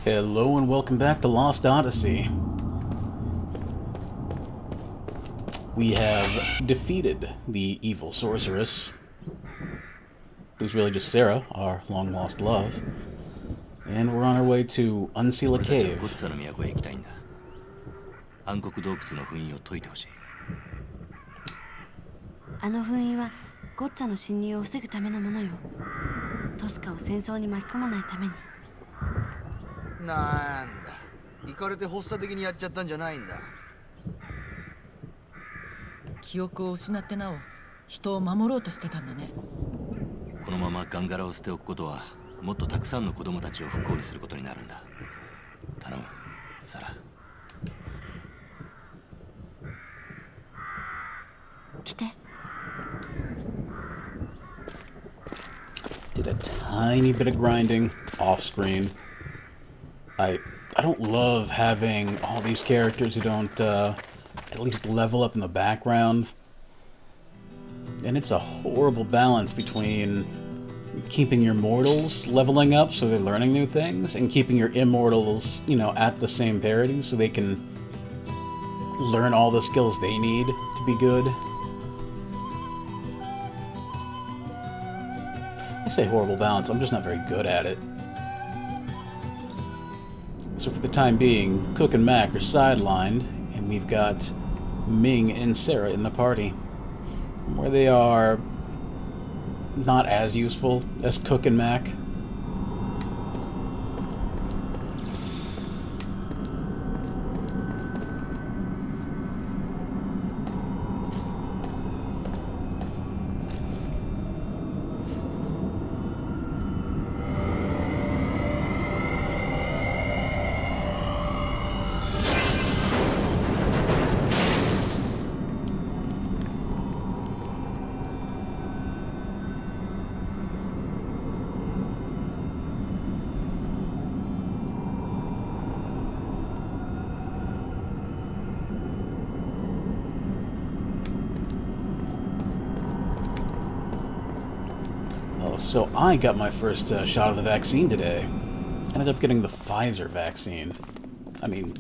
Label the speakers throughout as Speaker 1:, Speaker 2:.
Speaker 1: Hello and welcome back to Lost Odyssey. We have defeated the evil sorceress, who's really just Sarah, our long-lost love, and we're on our way to unseal a cave.
Speaker 2: あの封印はゴッツァの侵入を防ぐためのものよ。トスカを戦争に巻き込まないために。
Speaker 3: なんだ、イカれて発作的にやっちゃったんじゃないんだ。
Speaker 4: 記憶を失ってなお人を守ろうとしてたんだね。
Speaker 5: このままガンガラを捨ておくことはもっとたくさんの子供たちを不幸にすることになるんだ。頼む、サラ。
Speaker 2: 来て。
Speaker 1: Did a tiny bit of grinding off screen. I don't love having all these characters who don't at least level up in the background. And it's a horrible balance between keeping your mortals leveling up so they're learning new things and keeping your immortals, you know, at the same parity so they can learn all the skills they need to be good. I say horrible balance, I'm just not very good at it. So for the time being, Cook and Mac are sidelined, and we've got Ming and Sarah in the party, where they are not as useful as Cook and Mac. So I got my first shot of the vaccine today. Ended up getting the Pfizer vaccine. I mean,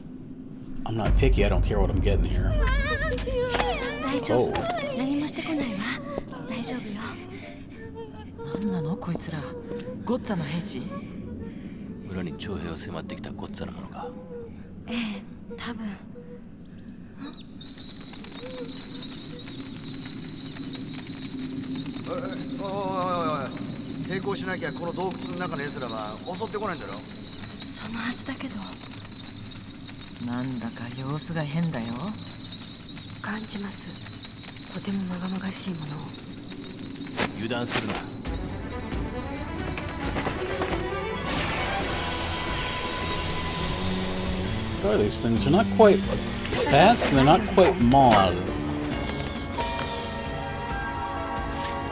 Speaker 1: I'm not picky, I don't care what I'm getting here. Oh.
Speaker 2: 何もしてこないわ。大丈夫よ。
Speaker 4: 何なのこいつら。ゴッツァの兵士。
Speaker 5: 村に徴兵を迫ってきたゴッツァのものか。
Speaker 2: ええ、多分。
Speaker 3: おい抵抗しなきゃこの洞窟の中の奴らは襲ってこないんだろ。
Speaker 2: そのはずだけど。
Speaker 4: なんだか様子が変だよ。
Speaker 2: 感じます。とてもまがまがしいものを。
Speaker 5: 油断するな。
Speaker 1: What are these things? They're not quite bats, and they're not quite moths.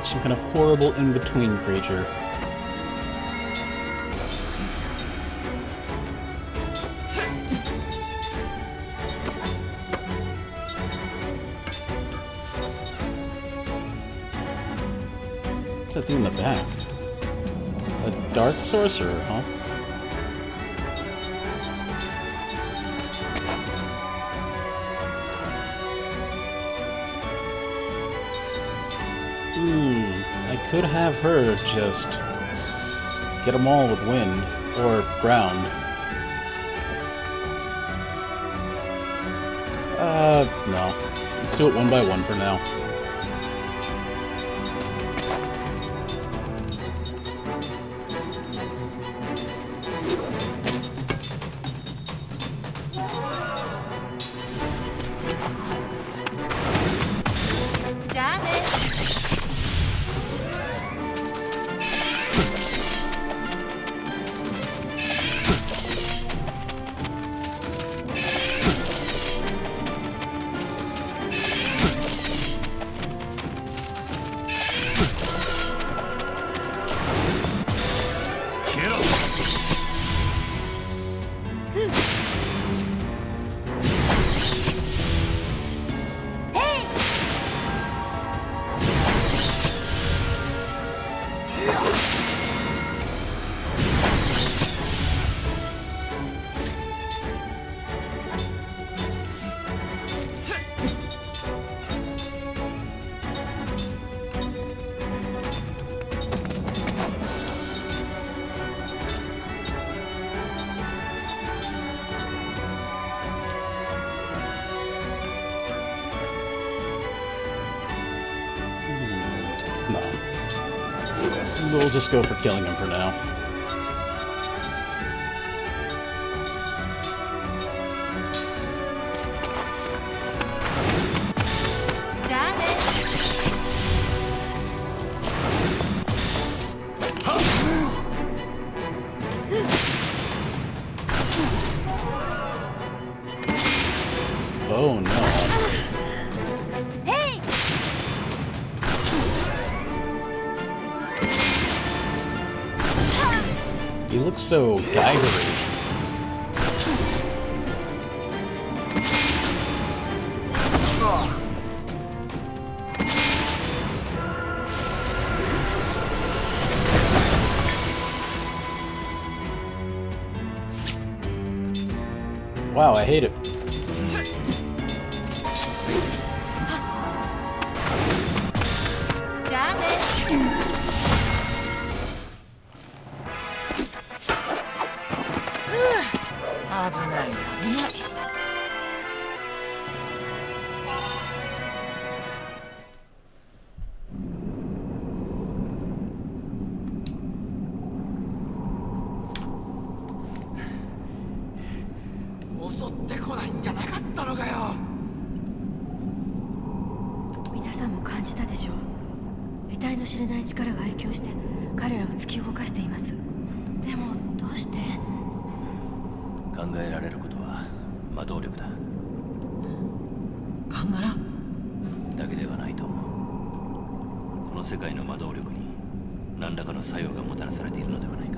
Speaker 1: Some kind of horrible in-between creature. What's that thing in the back? A dark sorcerer, huh? I could have her just get them all with wind or ground. No. Let's do it one by one for now. We'll just go for killing him for now. Oh no.
Speaker 2: Hey!
Speaker 1: He looks so geigery. Wow, I hate it.
Speaker 4: Abuna'i.
Speaker 3: 襲ってこないんじゃなかったのかよ。
Speaker 2: 皆さんも感じたでしょう。得体の知れない力が影響して彼らを突き動かしています。でもどうして？
Speaker 5: 考えられることは魔導力だ。
Speaker 4: ガンガラ
Speaker 5: だけではないと思う。この世界の魔導力に何らかの作用がもたらされているのではないか。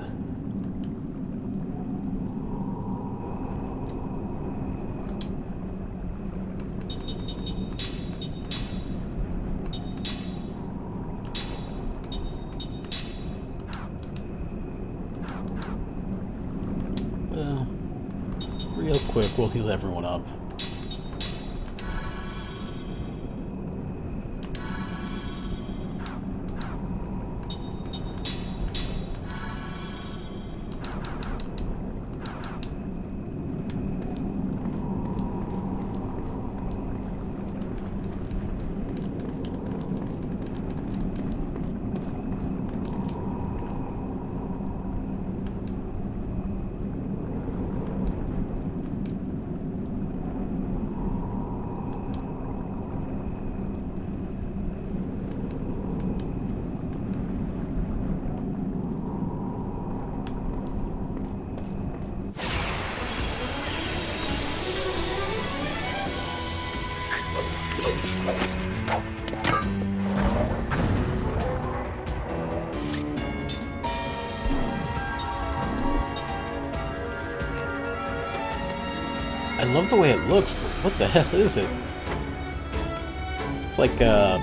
Speaker 1: Well, real quick, we'll heal everyone up. I love the way it looks, but what the hell is it? It's like, man,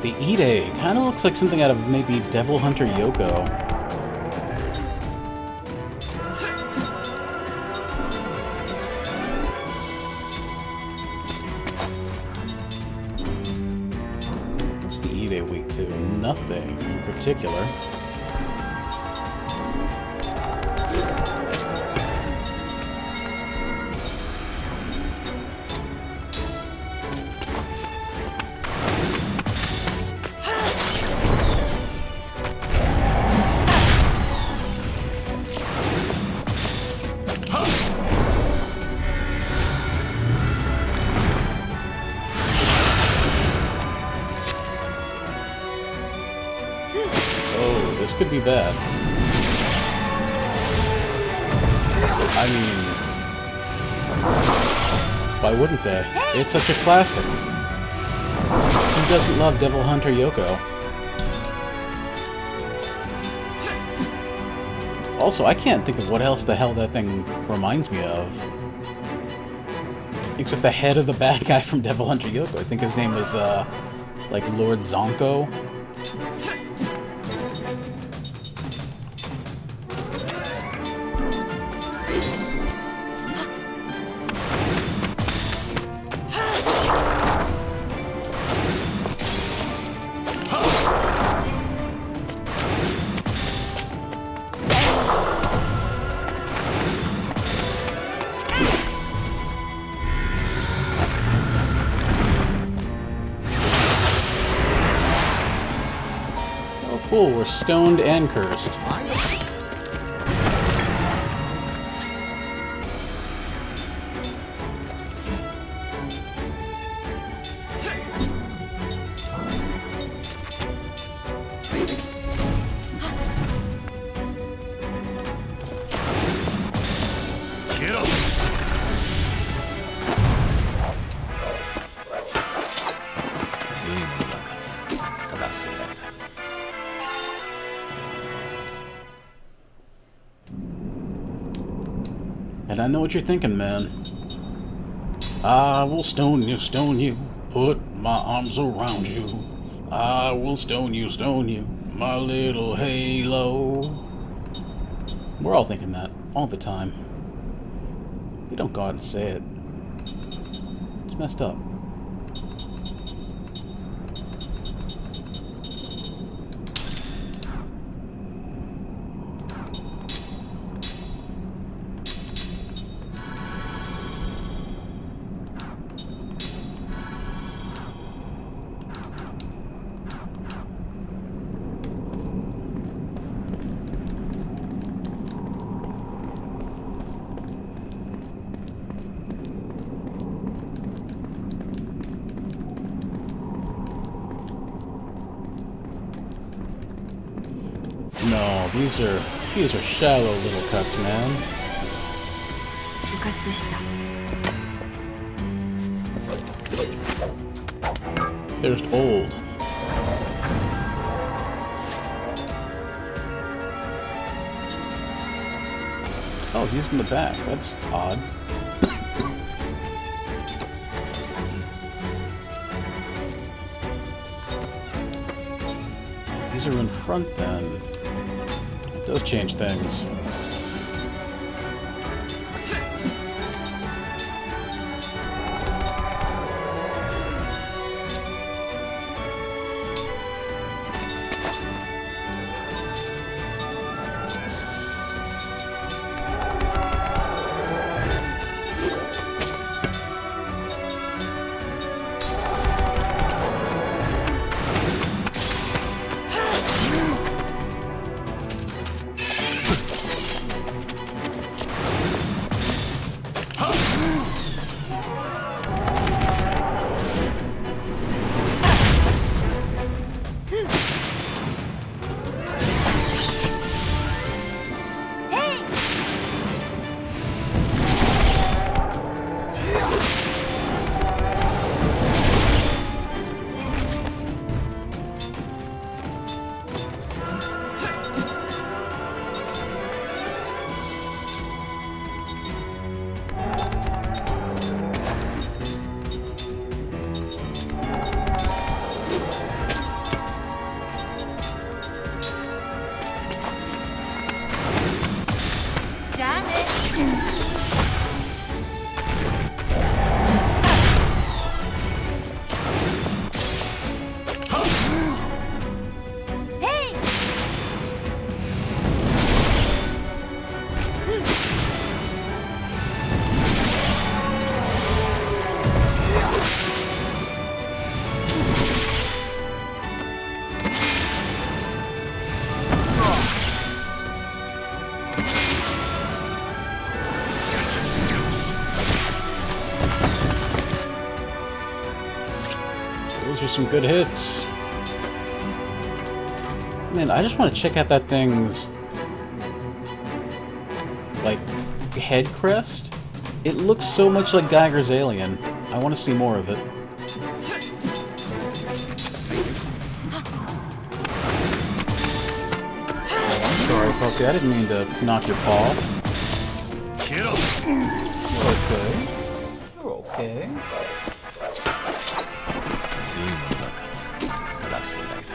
Speaker 1: the Ide kind of looks like something out of maybe Devil Hunter Yoko. What's the Ide weak to? Nothing in particular. could be bad. I mean, why wouldn't they? It's such a classic. Who doesn't love Devil Hunter Yoko? Also, I can't think of what else the hell that thing reminds me of. Except the head of the bad guy from Devil Hunter Yoko. I think his name was, like, Lord Zonko. Cool, we're stoned and cursed.
Speaker 5: Get up!
Speaker 1: And I know what you're thinking, man. I will stone you, put my arms around you. I will stone you, my little halo. We're all thinking that, all the time. We don't go out and say it. It's messed up. No, these are shallow little cuts, man.
Speaker 2: 部活でした。
Speaker 1: They're just old. Oh, he's in the back. That's odd. These are in front then. It does change things. Those are some good hits. Man, I just want to check out that thing's, like, head crest. It looks so much like Geiger's alien. I want to see more of it. Sorry, Puppy, I didn't mean to knock your paw.
Speaker 5: Get up.
Speaker 1: Okay. You're okay.
Speaker 5: 強いものが勝つ。ただそれだけだ。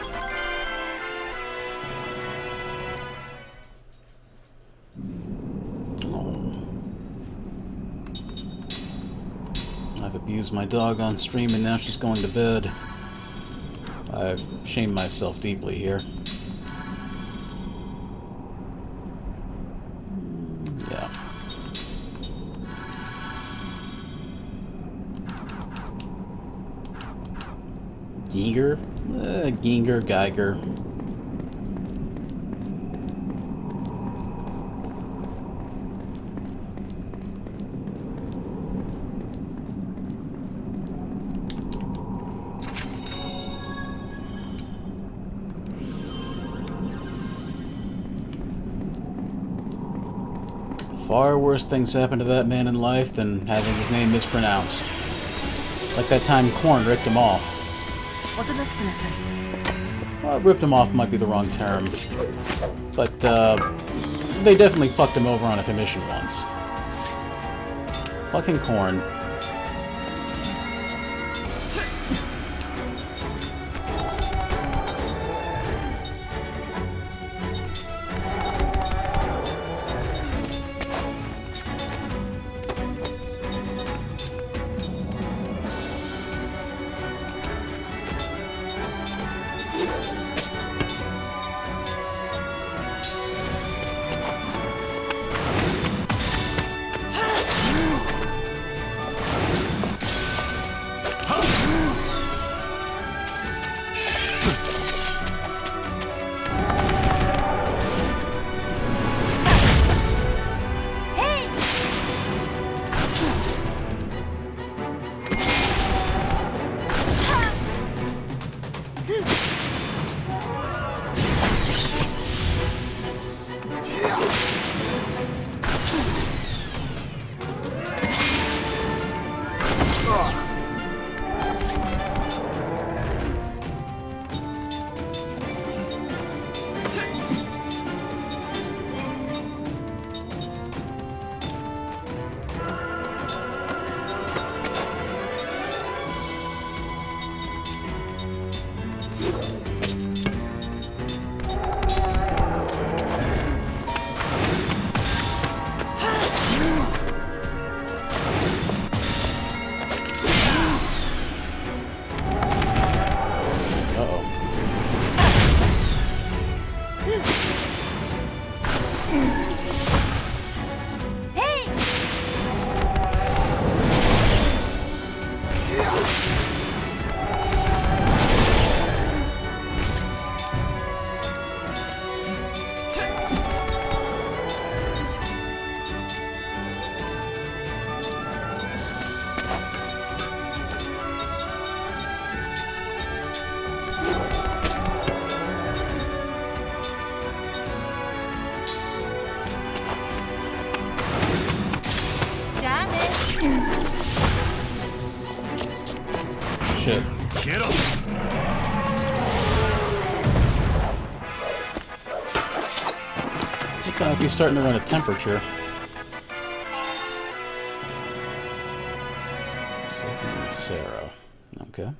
Speaker 1: I've abused my dog on stream and now she's going to bed. I've shamed myself deeply here. Yeah. Giger? Ginger, Geiger. Far worse things happen to that man in life than having his name mispronounced. Like that time Korn ripped him off.
Speaker 2: おとなしくなさい。
Speaker 1: Well, ripped him off might be the wrong term. But, they definitely fucked him over on a commission once. Fucking Korn. Shit.
Speaker 5: Get up.
Speaker 1: Might be starting to run a temperature. Sarah. Okay.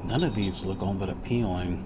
Speaker 1: None of these look all that appealing.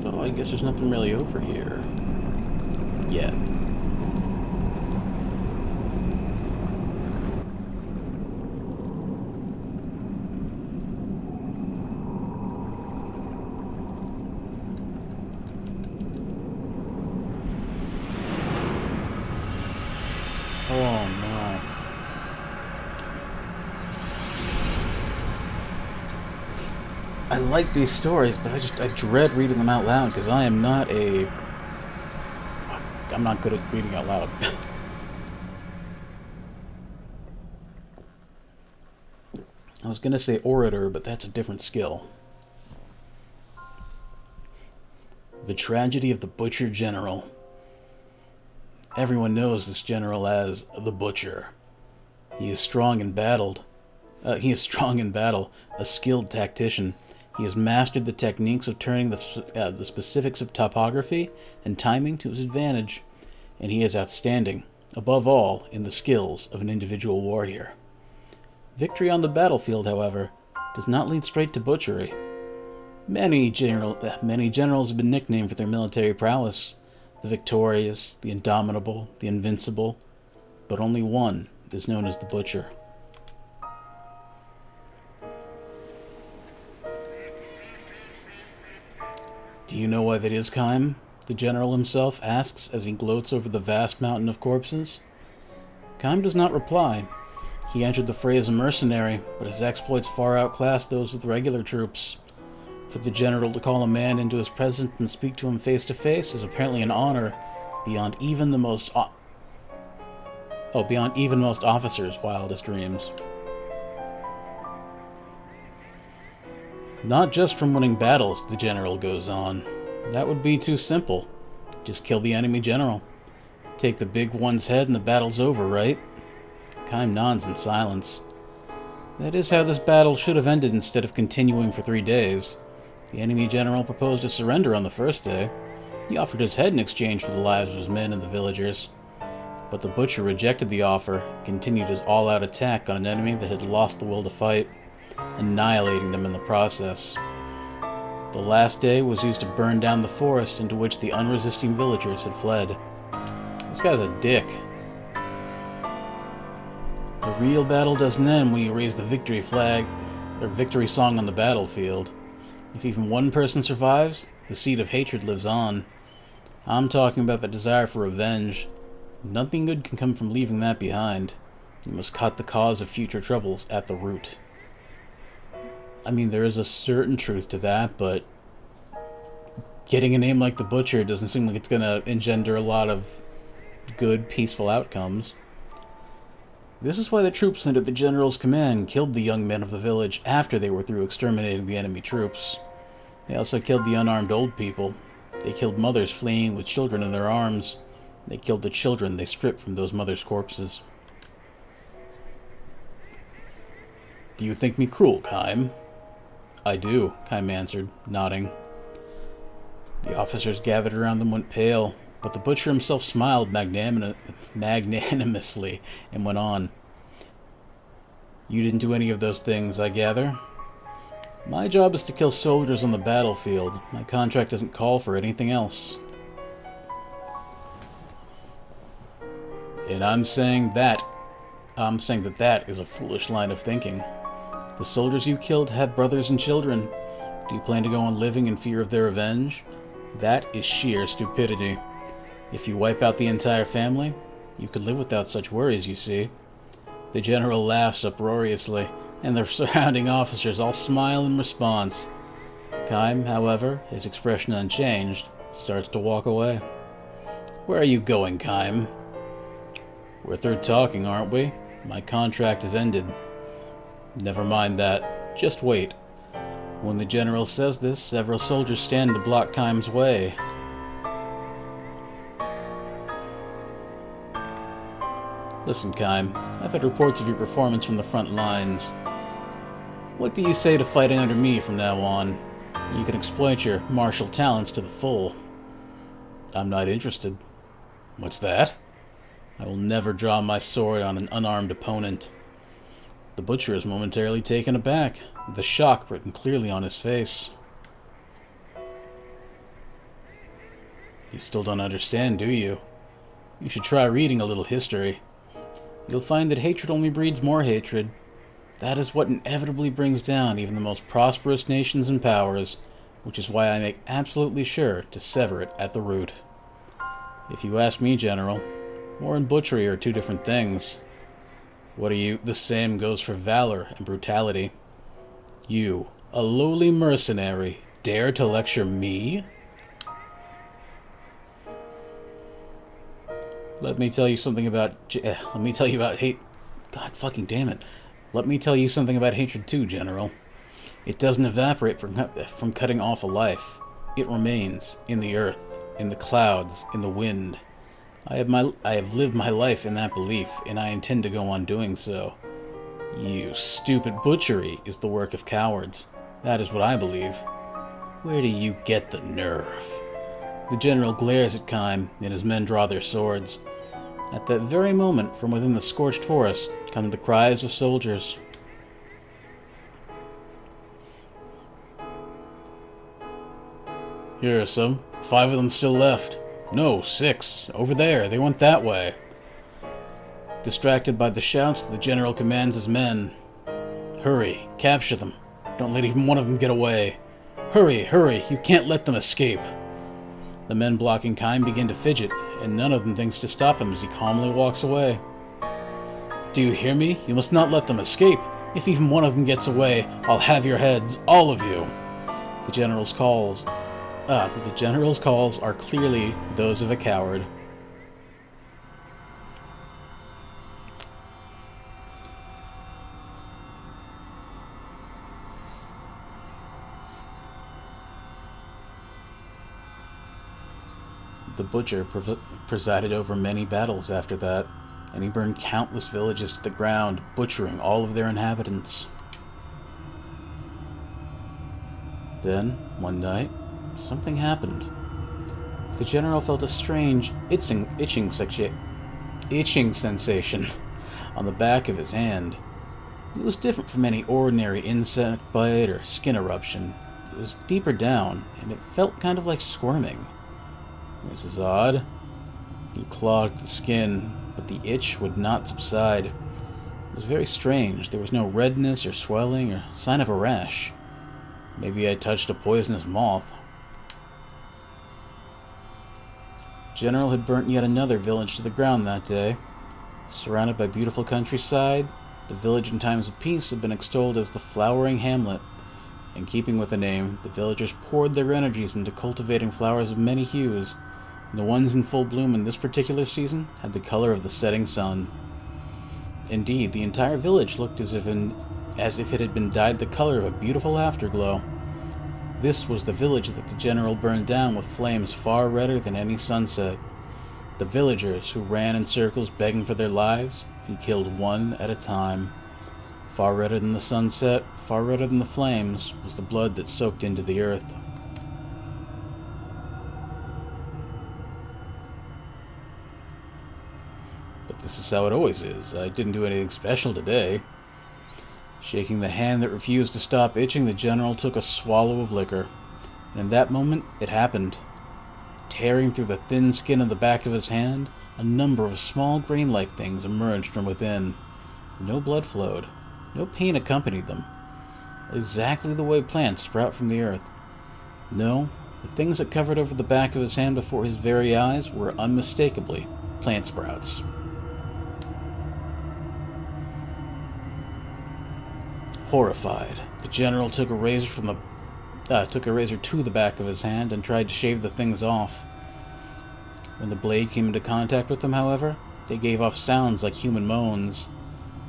Speaker 1: Oh, I guess there's nothing really over here. Yet. Oh no. I like these stories, but I dread reading them out loud because I'm not good at reading out loud. I was gonna say orator, but that's a different skill. The tragedy of the Butcher General. Everyone knows this general as the Butcher. He is strong in battle, a skilled tactician. He has mastered the techniques of turning the specifics of topography and timing to his advantage, and he is outstanding, above all, in the skills of an individual warrior. Victory on the battlefield, however, does not lead straight to butchery. Many generals have been nicknamed for their military prowess: the victorious, the indomitable, the invincible, but only one is known as the Butcher. Do you know why that is, Kime? The general himself asks as he gloats over the vast mountain of corpses. Kime does not reply. He entered the fray as a mercenary, but his exploits far outclass those of the regular troops. For the general to call a man into his presence and speak to him face to face is apparently an honor beyond even most officers' wildest dreams. Not just from winning battles, the general goes on. That would be too simple. Just kill the enemy general. Take the big one's head and the battle's over, right? Kime nods in silence. That is how this battle should have ended instead of continuing for 3 days. The enemy general proposed to surrender on the first day. He offered his head in exchange for the lives of his men and the villagers. But the Butcher rejected the offer, continued his all-out attack on an enemy that had lost the will to fight, annihilating them in the process. The last day was used to burn down the forest into which the unresisting villagers had fled. This guy's a dick. The real battle doesn't end when you raise the victory flag, or victory song on the battlefield. If even one person survives, the seed of hatred lives on. I'm talking about the desire for revenge. Nothing good can come from leaving that behind. You must cut the cause of future troubles at the root. I mean, there is a certain truth to that, but getting a name like the Butcher doesn't seem like it's going to engender a lot of good, peaceful outcomes. This is why the troops under the general's command killed the young men of the village after they were through exterminating the enemy troops. They also killed the unarmed old people. They killed mothers fleeing with children in their arms. They killed the children they stripped from those mothers' corpses. Do you think me cruel, Kime? I do, Kime answered, nodding. The officers gathered around them went pale, but the Butcher himself smiled magnanimously and went on. You didn't do any of those things, I gather? My job is to kill soldiers on the battlefield. My contract doesn't call for anything else. And I'm saying that is a foolish line of thinking. The soldiers you killed had brothers and children. Do you plan to go on living in fear of their revenge? That is sheer stupidity. If you wipe out the entire family, you could live without such worries, you see. The general laughs uproariously, and the surrounding officers all smile in response. Kime, however, his expression unchanged, starts to walk away. Where are you going, Kime? We're through talking, aren't we? My contract has ended. Never mind that. Just wait. When the general says this, several soldiers stand to block Kime's way. Listen, Kime, I've had reports of your performance from the front lines. What do you say to fighting under me from now on? You can exploit your martial talents to the full. I'm not interested. What's that? I will never draw my sword on an unarmed opponent. The Butcher is momentarily taken aback, the shock written clearly on his face. You still don't understand, do you? You should try reading a little history. You'll find that hatred only breeds more hatred. That is what inevitably brings down even the most prosperous nations and powers, which is why I make absolutely sure to sever it at the root. If you ask me, General, war and butchery are two different things. What are you? The same goes for valor and brutality. You, a lowly mercenary, dare to lecture me? Let me tell you something about hate. God fucking damn it. Let me tell you something about hatred too, General. It doesn't evaporate from cutting off a life. It remains in the earth, in the clouds, in the wind. I have lived my life in that belief, and I intend to go on doing so. You stupid butchery is the work of cowards. That is what I believe. Where do you get the nerve? The general glares at Kime, and his men draw their swords. At that very moment, from within the scorched forest, come the cries of soldiers. Here are some. 5 of them still left. No, 6. Over there. They went that way. Distracted by the shouts, the general commands his men. Hurry. Capture them. Don't let even one of them get away. Hurry, hurry. You can't let them escape. The men blocking Kime begin to fidget, and none of them thinks to stop him as he calmly walks away. Do you hear me? You must not let them escape. If even one of them gets away, I'll have your heads, all of you. The general's calls are clearly those of a coward. The butcher presided over many battles after that, and he burned countless villages to the ground, butchering all of their inhabitants. Then, one night, something happened. The general felt a strange itching sensation on the back of his hand. It was different from any ordinary insect bite or skin eruption. It was deeper down, and it felt kind of like squirming. This is odd. He clawed at the skin, but the itch would not subside. It was very strange. There was no redness or swelling or sign of a rash. Maybe I touched a poisonous moth. General had burnt yet another village to the ground that day. Surrounded by beautiful countryside, the village in times of peace had been extolled as the flowering hamlet. In keeping with the name, the villagers poured their energies into cultivating flowers of many hues, and the ones in full bloom in this particular season had the color of the setting sun. Indeed, the entire village looked as if it had been dyed the color of a beautiful afterglow. This was the village that the general burned down with flames far redder than any sunset. The villagers who ran in circles begging for their lives, he killed one at a time. Far redder than the sunset, far redder than the flames, was the blood that soaked into the earth. But this is how it always is. I didn't do anything special today. Shaking the hand that refused to stop itching, the general took a swallow of liquor. And in that moment, it happened. Tearing through the thin skin of the back of his hand, a number of small grain-like things emerged from within. No blood flowed. No pain accompanied them. Exactly the way plants sprout from the earth. No, the things that covered over the back of his hand before his very eyes were unmistakably plant sprouts. Horrified, the general took a razor to the back of his hand and tried to shave the things off. When the blade came into contact with them, however, they gave off sounds like human moans.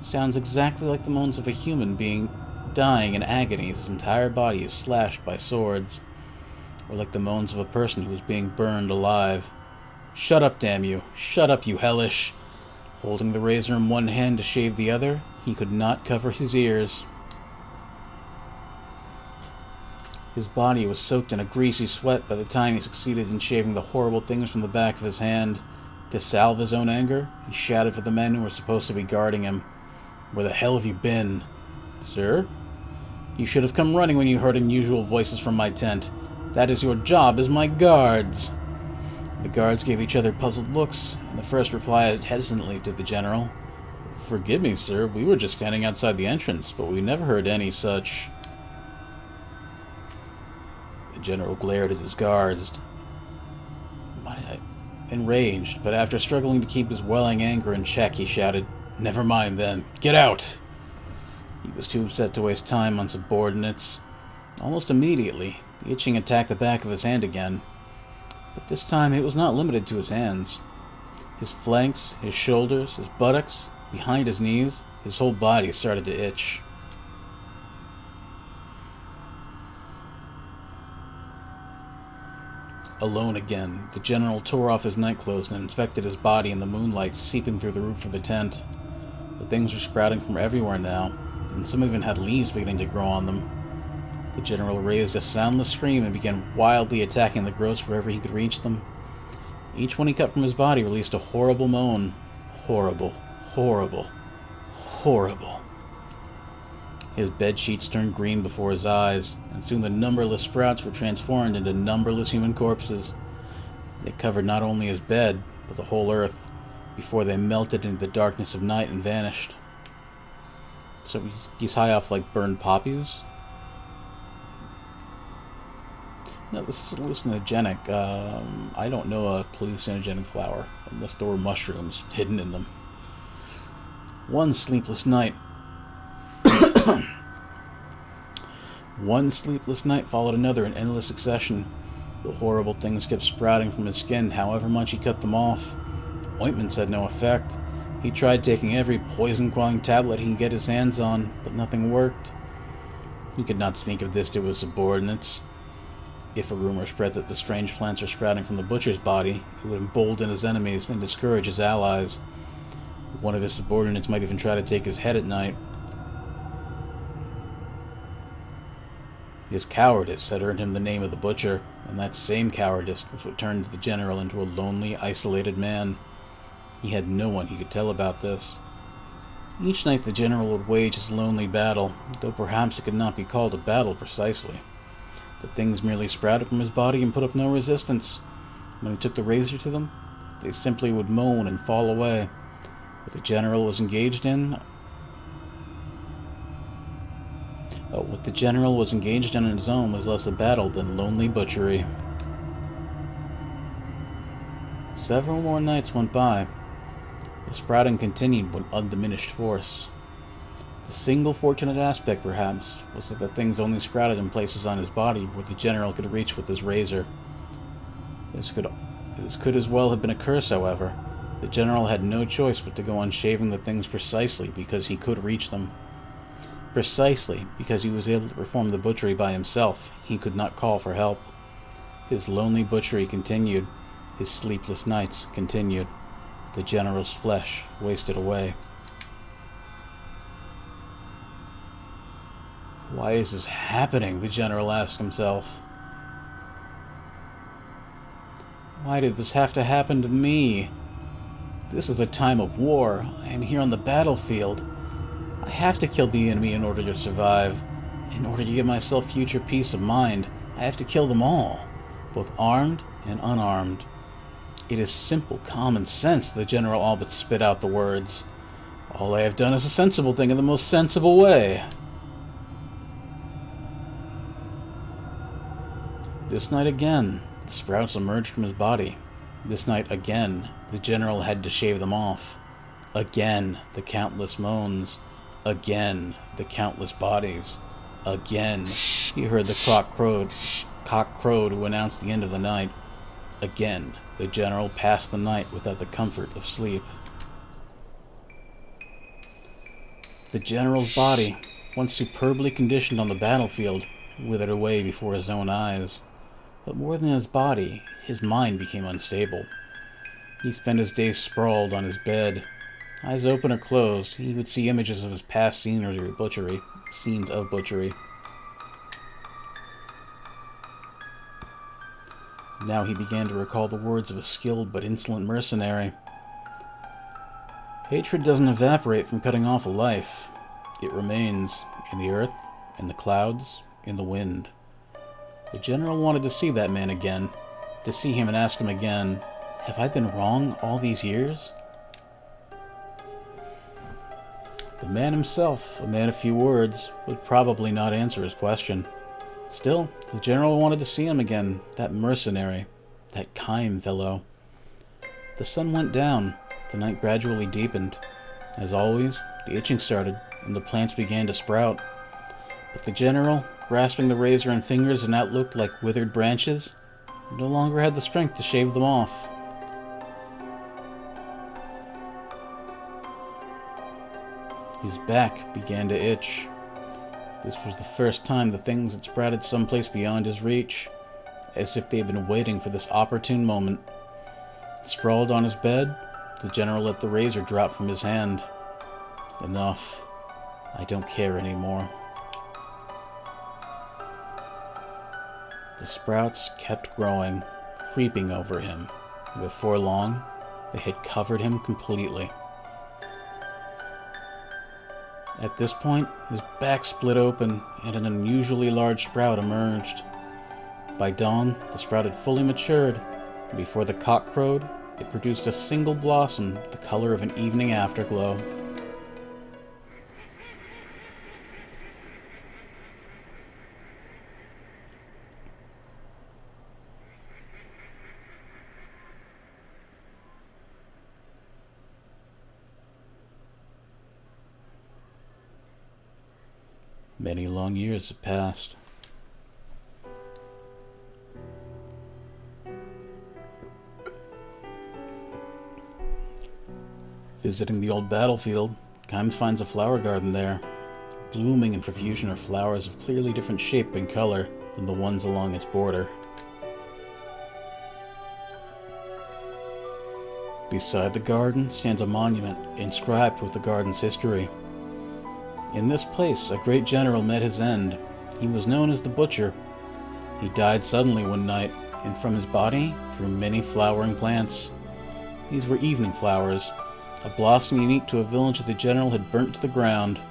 Speaker 1: Sounds exactly like the moans of a human being dying in agony as his entire body is slashed by swords. Or like the moans of a person who is being burned alive. Shut up, damn you. Shut up, you hellish. Holding the razor in one hand to shave the other, he could not cover his ears. His body was soaked in a greasy sweat by the time he succeeded in shaving the horrible things from the back of his hand. To salve his own anger, he shouted for the men who were supposed to be guarding him. Where the hell have you been? Sir? You should have come running when you heard unusual voices from my tent. That is your job as my guards. The guards gave each other puzzled looks, and the first replied hesitantly to the general. "Forgive me, sir, we were just standing outside the entrance, but we never heard any such..." The general glared at his guards, enraged, but after struggling to keep his welling anger in check, he shouted, "Never mind then, get out!" He was too upset to waste time on subordinates. Almost immediately, the itching attacked the back of his hand again, but this time it was not limited to his hands. His flanks, his shoulders, his buttocks, behind his knees, his whole body started to itch. Alone again, the general tore off his nightclothes and inspected his body in the moonlight seeping through the roof of the tent. The things were sprouting from everywhere now, and some even had leaves beginning to grow on them. The general raised a soundless scream and began wildly attacking the growths wherever he could reach them. Each one he cut from his body released a horrible moan. Horrible, horrible, horrible. His bedsheets turned green before his eyes, and soon the numberless sprouts were transformed into numberless human corpses. They covered not only his bed, but the whole earth, before they melted into the darkness of night and vanished. So he's high off like burned poppies? No, this is hallucinogenic. I don't know a hallucinogenic flower, unless there were mushrooms hidden in them. One sleepless night followed another in endless succession. The horrible things kept sprouting from his skin, however much he cut them off. Ointments had no effect. He tried taking every poison-quelling tablet he could get his hands on, but nothing worked. He could not speak of this to his subordinates. If a rumor spread that the strange plants were sprouting from the butcher's body, it would embolden his enemies and discourage his allies. One of his subordinates might even try to take his head at night. His cowardice had earned him the name of the Butcher, and that same cowardice was what turned the general into a lonely, isolated man. He had no one he could tell about this. Each night the general would wage his lonely battle, though perhaps it could not be called a battle precisely. The things merely sprouted from his body and put up no resistance. When he took the razor to them, they simply would moan and fall away. What the general was engaged in on his own was less a battle than lonely butchery. Several more nights went by. The sprouting continued with undiminished force. The single fortunate aspect, perhaps, was that the things only sprouted in places on his body where the general could reach with his razor. This could as well have been a curse, however. The general had no choice but to go on shaving the things precisely because he could reach them. Precisely because he was able to perform the butchery by himself, he could not call for help. His lonely butchery continued. His sleepless nights continued. The general's flesh wasted away. Why is this happening? The general asked himself. Why did this have to happen to me? This is a time of war. I am here on the battlefield. I have to kill the enemy in order to survive. In order to give myself future peace of mind, I have to kill them all, both armed and unarmed. It is simple common sense, the general all but spit out the words. All I have done is a sensible thing in the most sensible way. This night again, the sprouts emerged from his body. This night again, the general had to shave them off. Again, the countless moans. Again, the countless bodies. Again, he heard the cock crowed to announce the end of the night. Again, the general passed the night without the comfort of sleep. The general's body, once superbly conditioned on the battlefield, withered away before his own eyes. But more than his body, his mind became unstable. He spent his days sprawled on his bed. Eyes open or closed, he would see images of his past scenes of butchery. Now he began to recall the words of a skilled but insolent mercenary. Hatred doesn't evaporate from cutting off a life. It remains in the earth, in the clouds, in the wind. The general wanted to see that man again, to see him and ask him again, Have I been wrong all these years? The man himself, a man of few words, would probably not answer his question. Still, the general wanted to see him again, that mercenary, that Kime fellow. The sun went down, the night gradually deepened. As always, the itching started, and the plants began to sprout. But the general, grasping the razor in fingers that now looked like withered branches, no longer had the strength to shave them off. His back began to itch. This was the first time the things had sprouted someplace beyond his reach, as if they had been waiting for this opportune moment. Sprawled on his bed, the general let the razor drop from his hand. Enough. I don't care anymore. The sprouts kept growing, creeping over him. Before long, they had covered him completely. At this point, his back split open, and an unusually large sprout emerged. By dawn, the sprout had fully matured, and before the cock crowed, it produced a single blossom the color of an evening afterglow. Many long years had passed. Visiting the old battlefield, Kimes finds a flower garden there, blooming in profusion of flowers of clearly different shape and color than the ones along its border. Beside the garden stands a monument inscribed with the garden's history. In this place, a great general met his end. He was known as the Butcher. He died suddenly one night, and from his body grew many flowering plants. These were evening flowers, a blossom unique to a village that the general had burnt to the ground.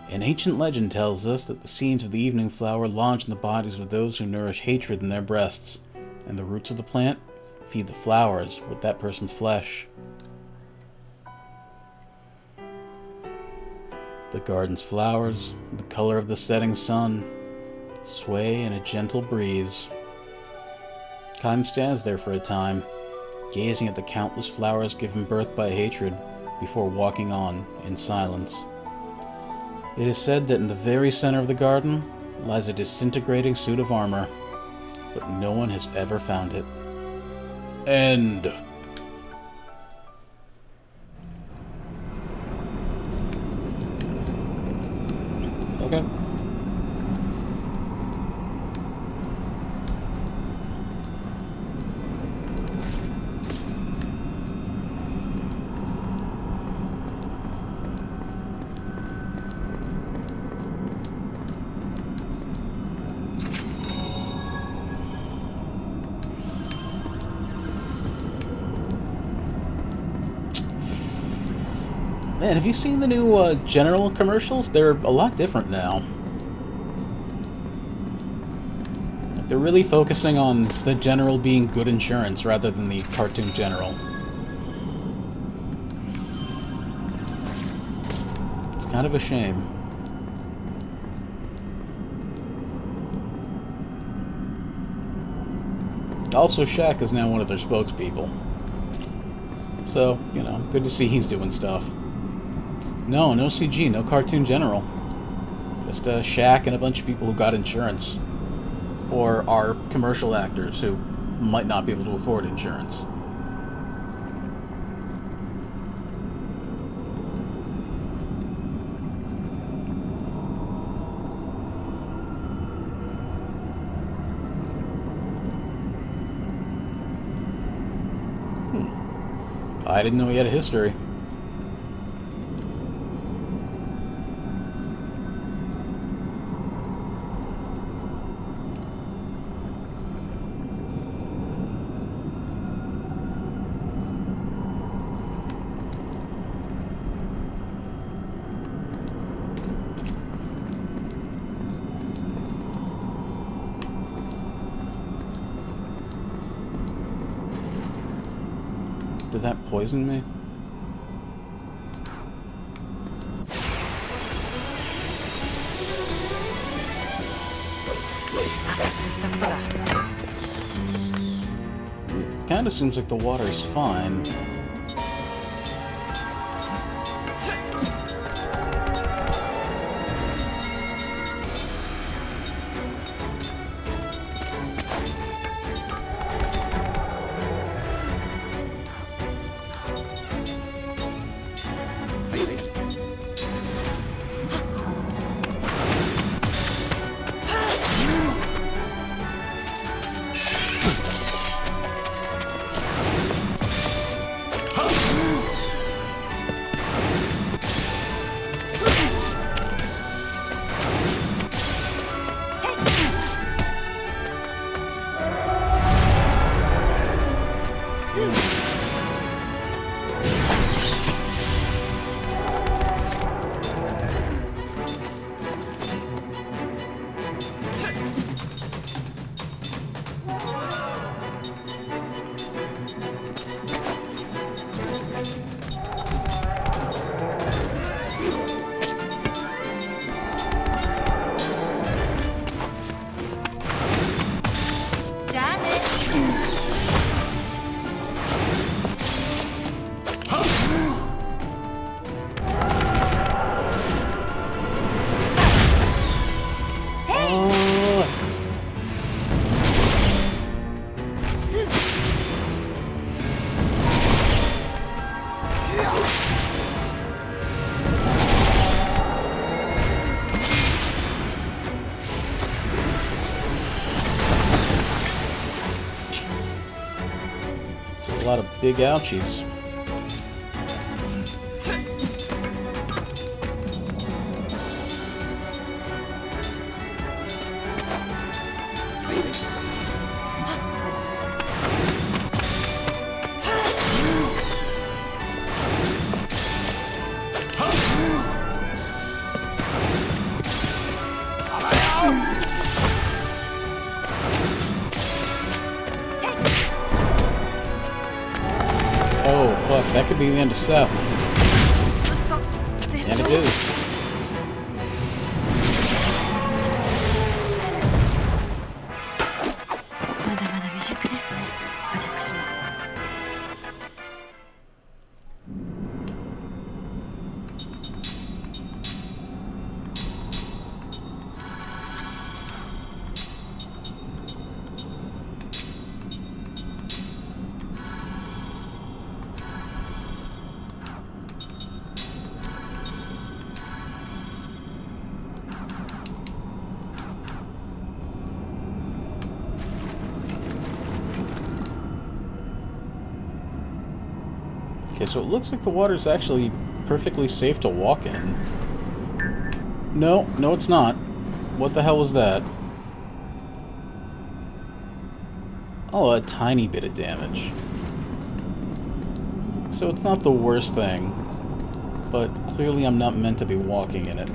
Speaker 1: An ancient legend tells us that the seeds of the evening flower lodge in the bodies of those who nourish hatred in their breasts, and the roots of the plant feed the flowers with that person's flesh. The garden's flowers, the color of the setting sun, sway in a gentle breeze. Kime stands there for a time, gazing at the countless flowers given birth by hatred, before walking on in silence. It is said that in the very center of the garden lies a disintegrating suit of armor, but no one has ever found it. End. Okay. Man, have you seen the new General commercials? They're a lot different now. They're really focusing on the General being good insurance rather than the cartoon General. It's kind of a shame. Also, Shaq is now one of their spokespeople. So, you know, good to see he's doing stuff. No CG, no cartoon General. Just Shaq and a bunch of people who got insurance. Or are commercial actors who might not be able to afford insurance. I didn't know he had a history. Did that poison me?
Speaker 4: 私としたことだ。
Speaker 1: Kinda seems like the water's fine. A lot of big ouchies. Oh, fuck. That could be the end of Seth. And it is.
Speaker 2: まだまだ未熟ですね、私は。
Speaker 1: Okay, so it looks like the water's actually perfectly safe to walk in. No, no it's not. What the hell was that? Oh, a tiny bit of damage. So it's not the worst thing, but clearly I'm not meant to be walking in it.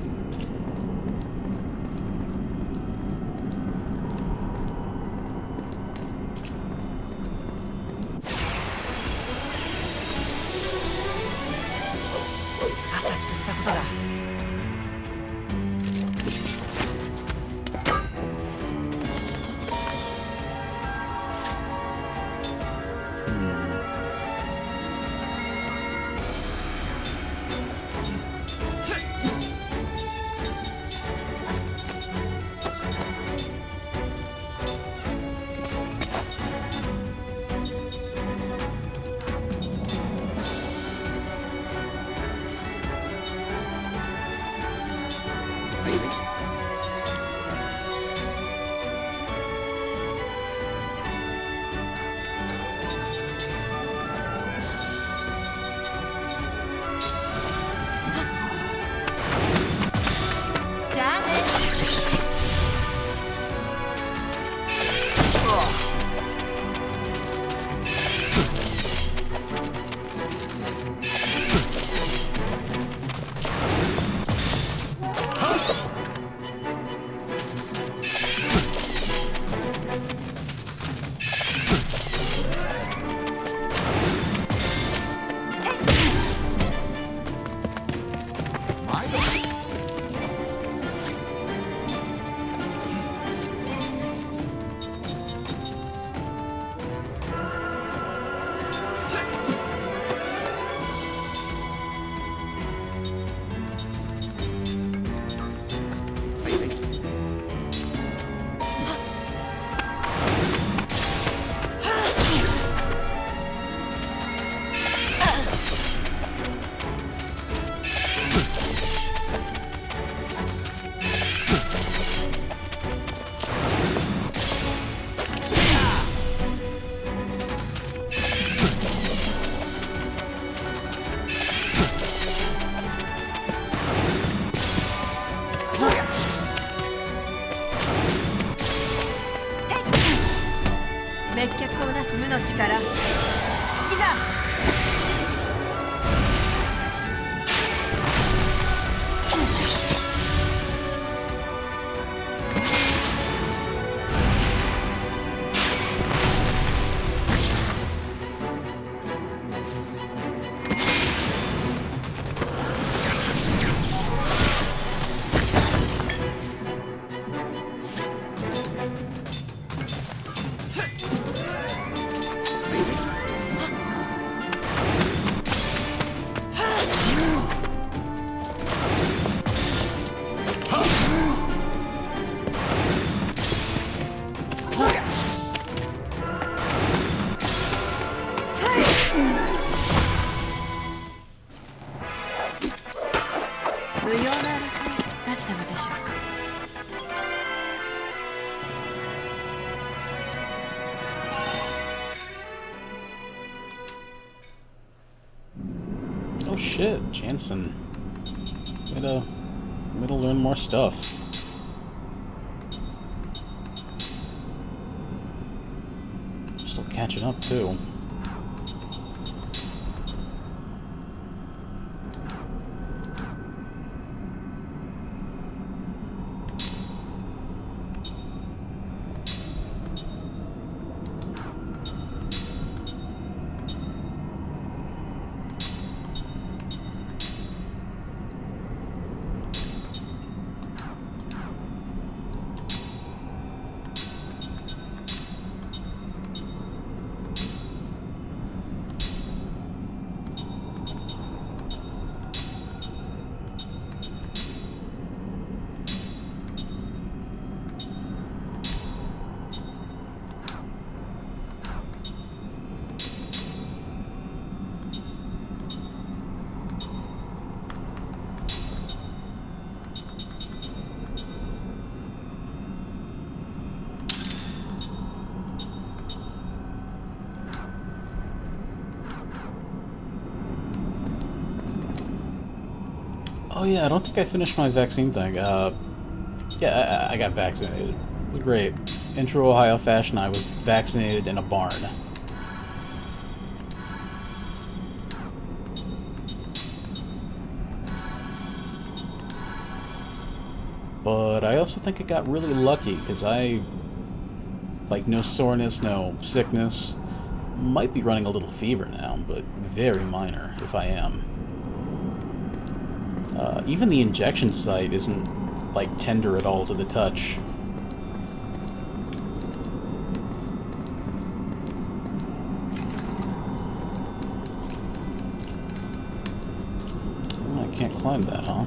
Speaker 2: 滅却をなす無の力いざ。無用な争いだったのでしょうか。
Speaker 1: Oh shit, Jansen. Way to learn more stuff. Still catching up too. Oh yeah, I don't think I finished my vaccine thing. Yeah, I got vaccinated. Great. In true Ohio fashion, I was vaccinated in a barn. But I also think I got really lucky, because like, no soreness, no sickness. Might be running a little fever now, but very minor, if I am. Even the injection site isn't, like, tender at all to the touch. Oh, I can't climb that, huh?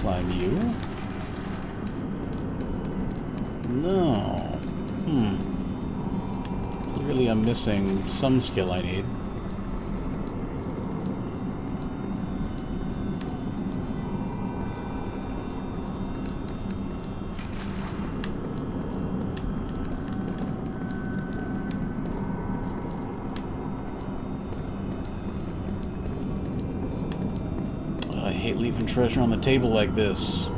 Speaker 1: Climb you? No. Clearly I'm missing some skill I need. I hate leaving treasure on the table like this.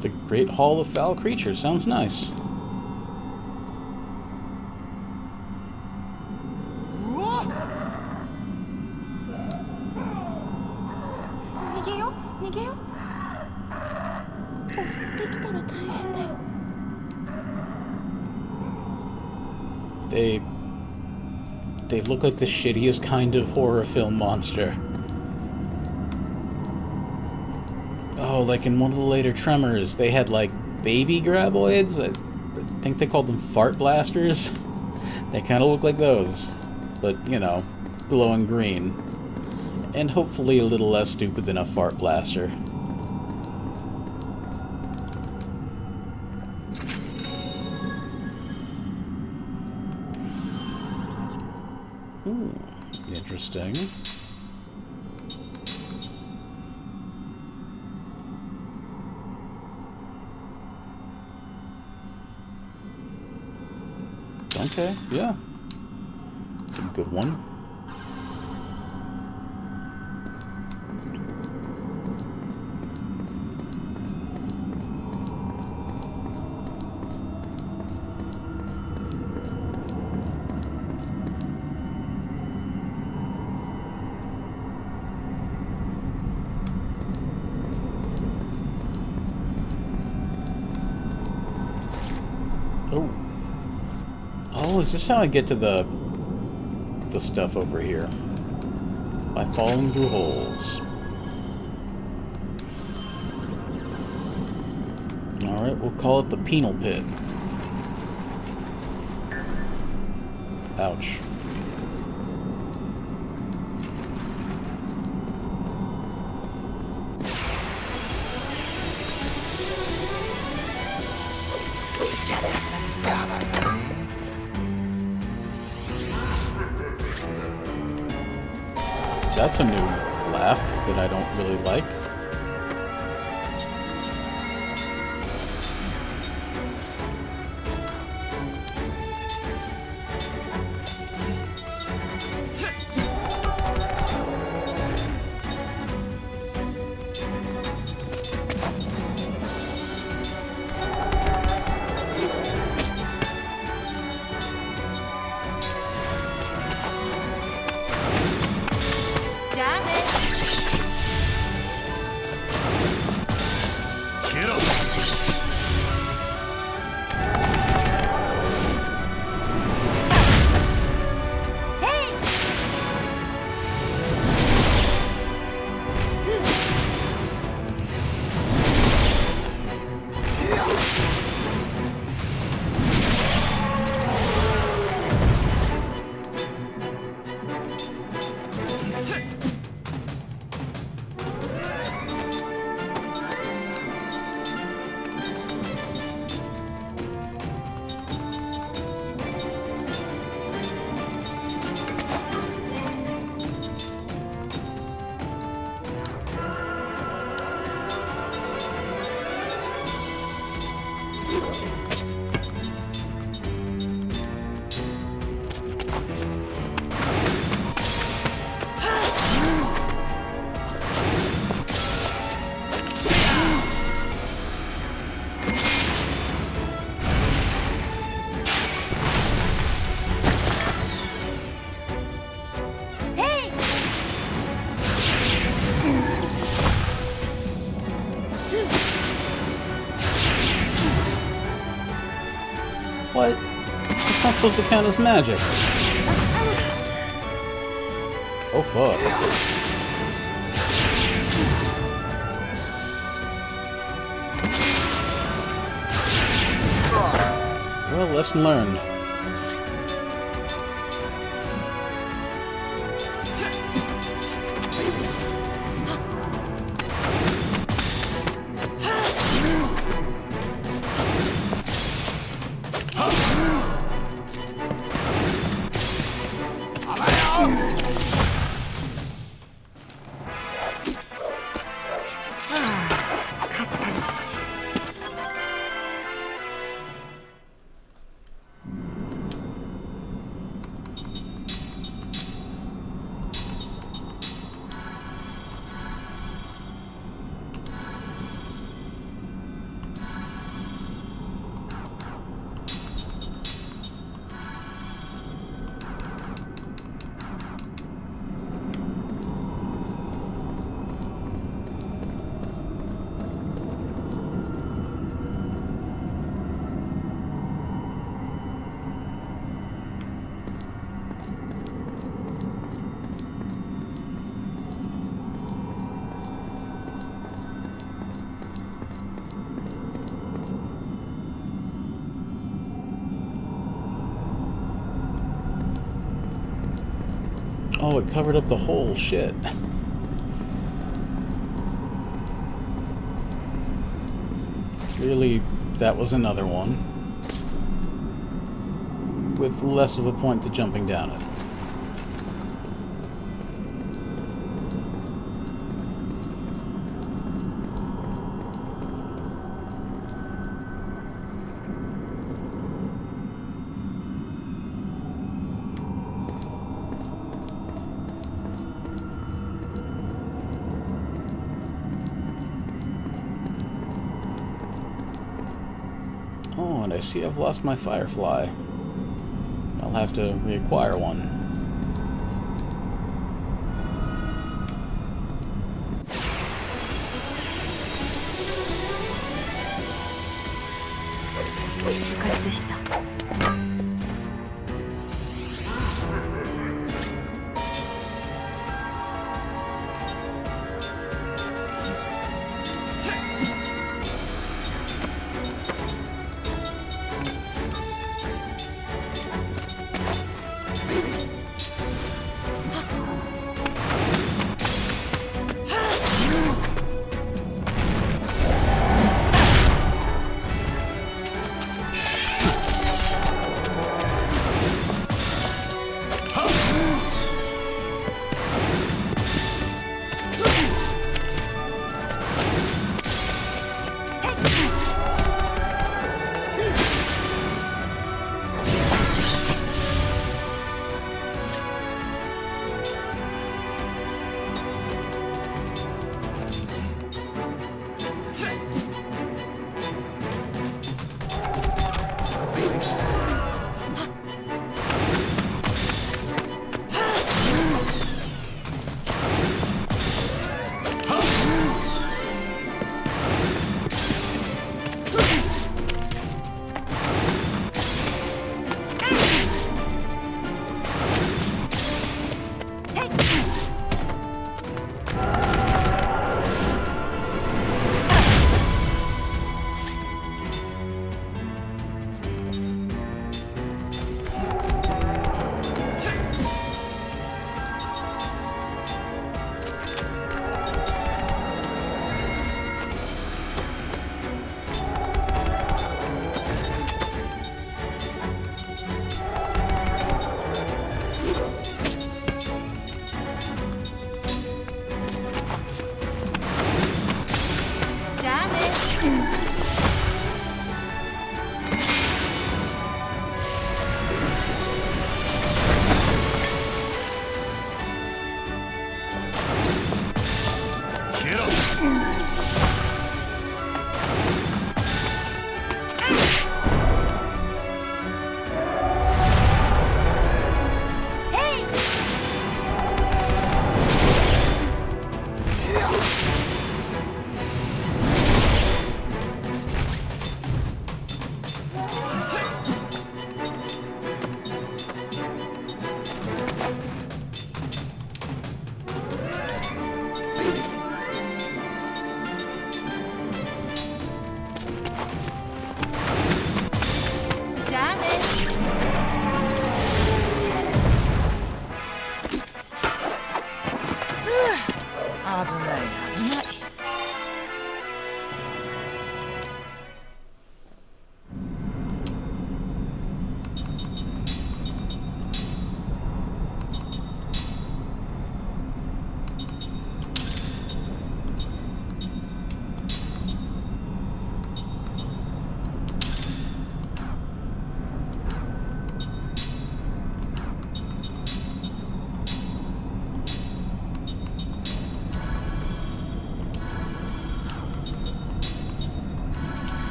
Speaker 1: The Great Hall of Foul Creatures sounds nice.
Speaker 2: 襲ってきたら大変だよ。
Speaker 1: They look like the shittiest kind of horror film monster. Oh, like in one of the later Tremors, they had like baby graboids. I think they called them fart blasters. They kind of look like those, but you know, glowing green, and hopefully a little less stupid than a fart blaster. Ooh, interesting. Okay, yeah. It's a good one. Oh. Oh, is this how I get to the stuff over here? By falling through holes. Alright, we'll call it the penal pit. Ouch. That's a new laugh that I don't really like. What? It's not supposed to count as magic. Oh fuck. Well, lesson learned. Oh, it covered up the hole. Shit. Clearly, that was another one. With less of a point to jumping down it. Oh, and I see I've lost my Firefly. I'll have to reacquire one.
Speaker 2: でした。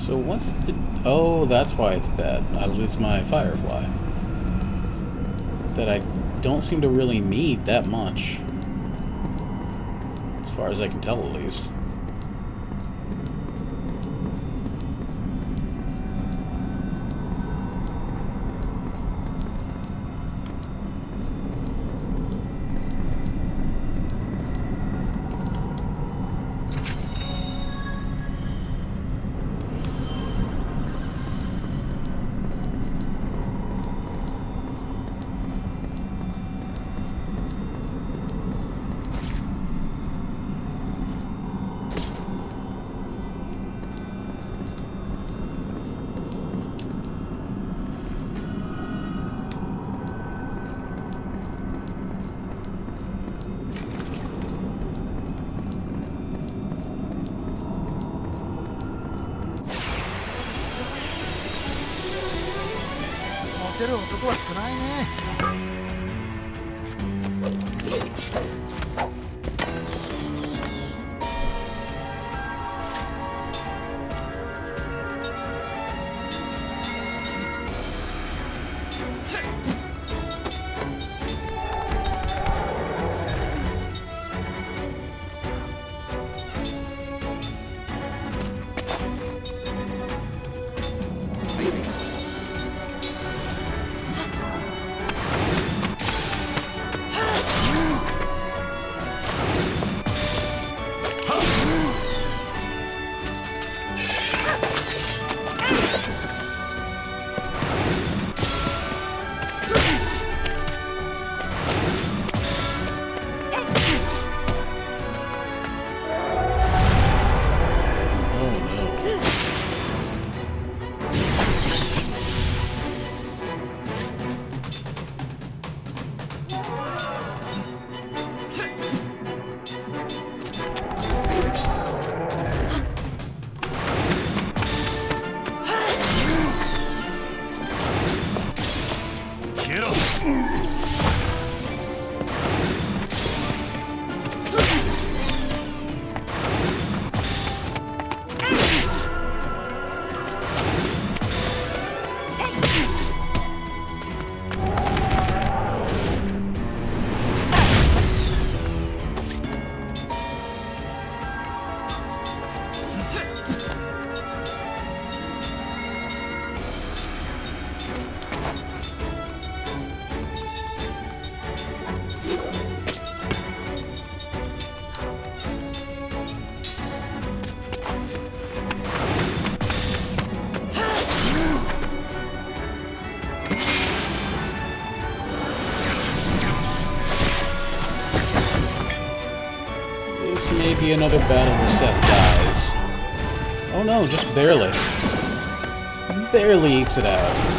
Speaker 1: So what's the... Oh, that's why it's bad. I lose my Firefly. That I don't seem to really need that much. As far as I can tell, at least.
Speaker 3: モテる男はつらいね。
Speaker 1: Maybe another battle where Seth dies. Oh no, just barely. Barely ekes it out.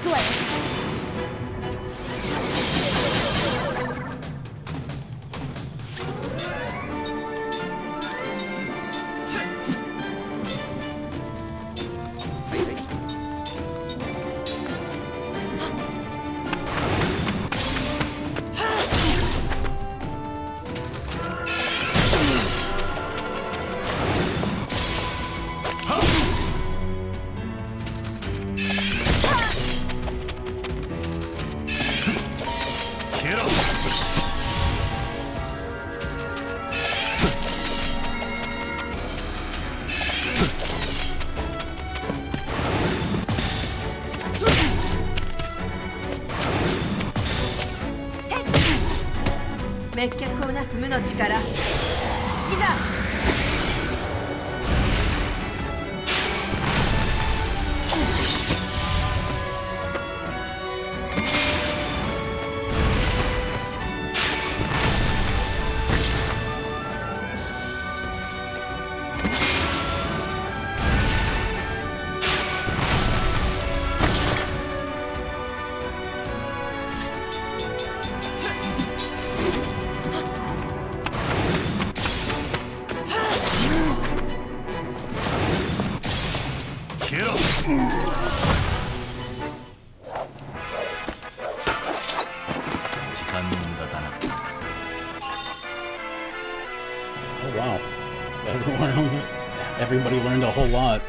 Speaker 2: くわよ。滅却をなす無の力。いざ。
Speaker 1: Oh wow. Everybody learned a whole lot.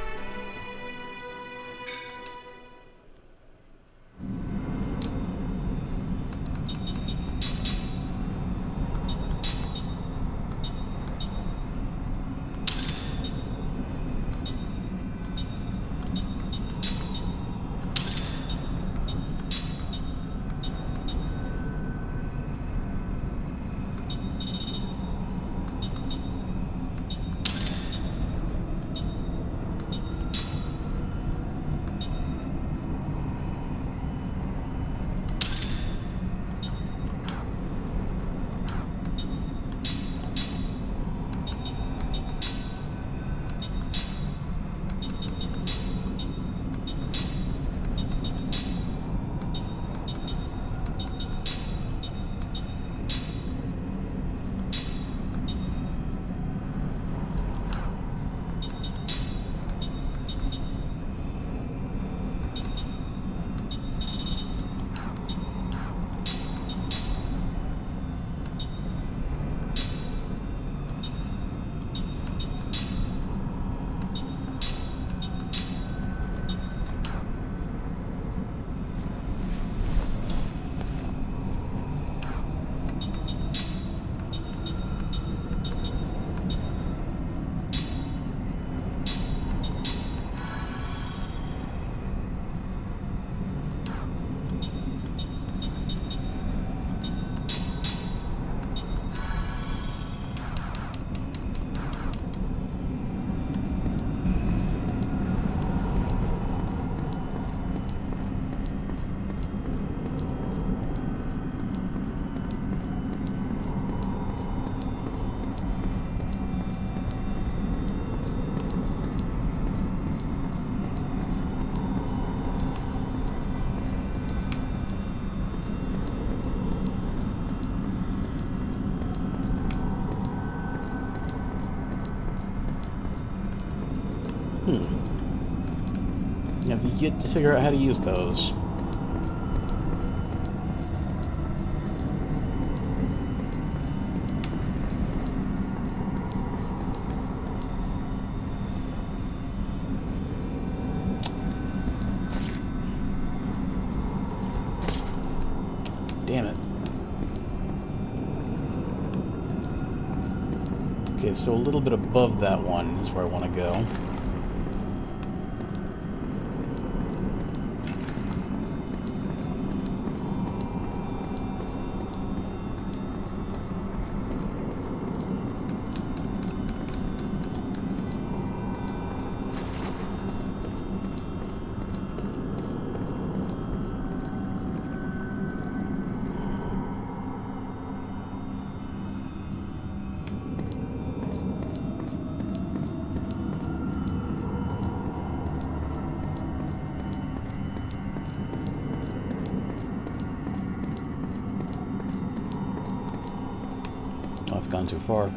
Speaker 1: Now you get to figure out how to use those. Damn it. Okay, so a little bit above that one is where I want to go. gone too far.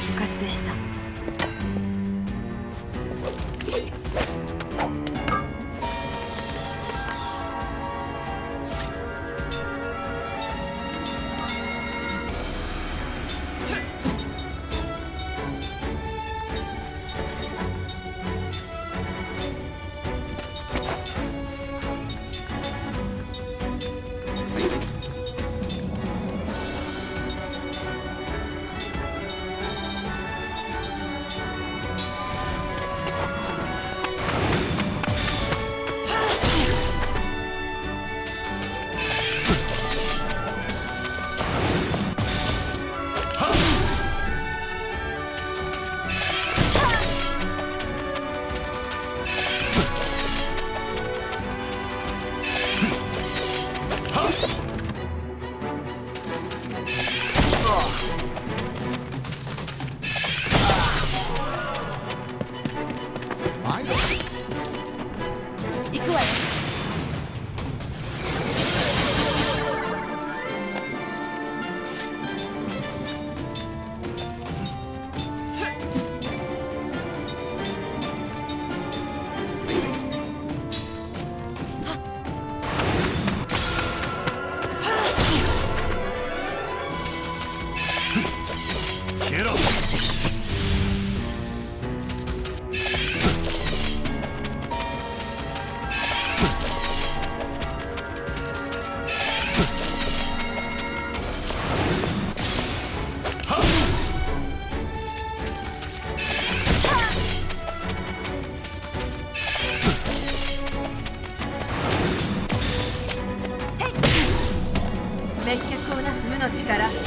Speaker 2: 部活でした。行くわよ。
Speaker 5: 消えろ。
Speaker 2: 滅却をなす無の力。いざ。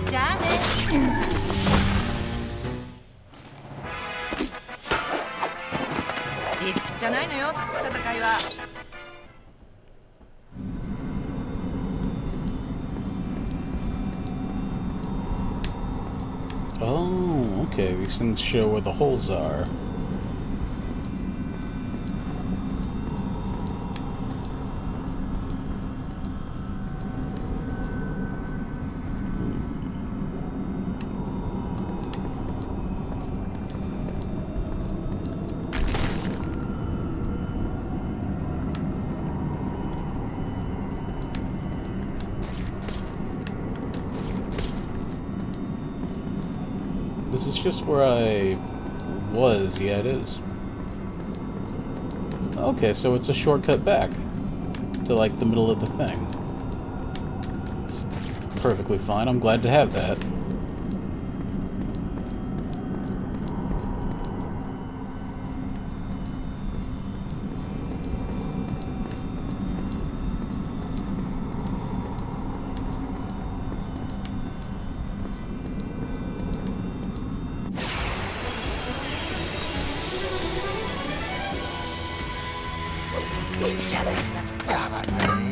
Speaker 2: じゃあね。理屈じゃないのよ、戦いは。
Speaker 1: Oh, okay. These things show where the holes are. This is just where I was. Yeah, it is. Okay, so it's a shortcut back to, like, the middle of the thing. It's perfectly fine. I'm glad to have that.
Speaker 3: やばったね。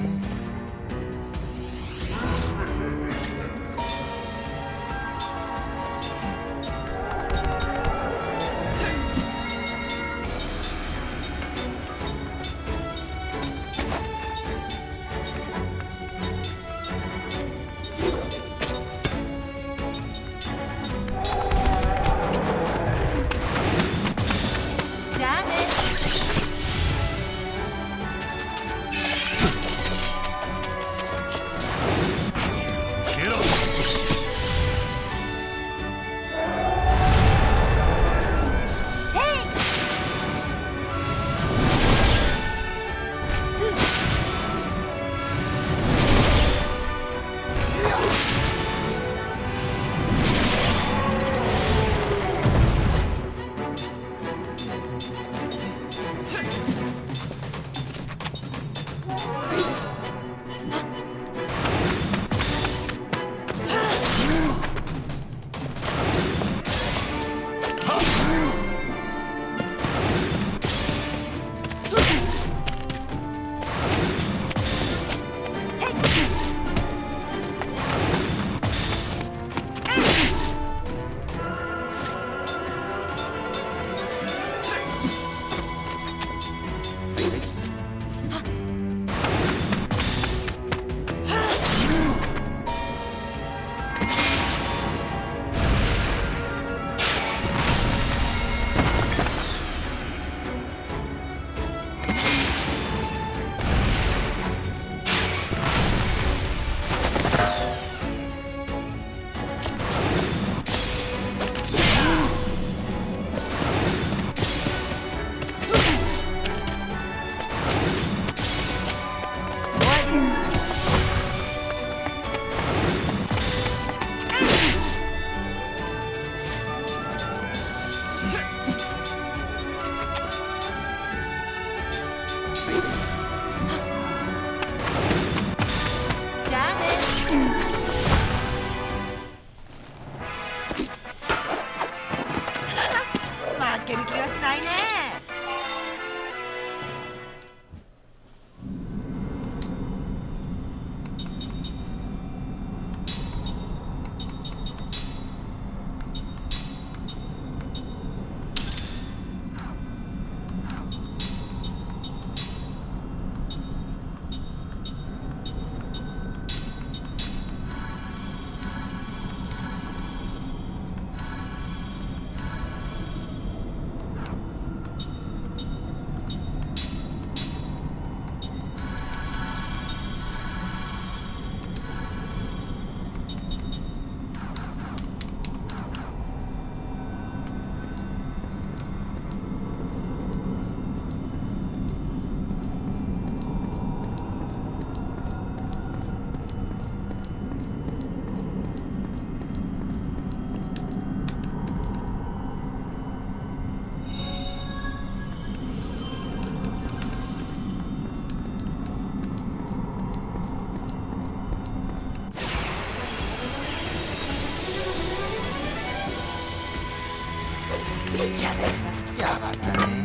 Speaker 2: じゃあね。じゃあね。負ける気がしないね。
Speaker 3: やばったね。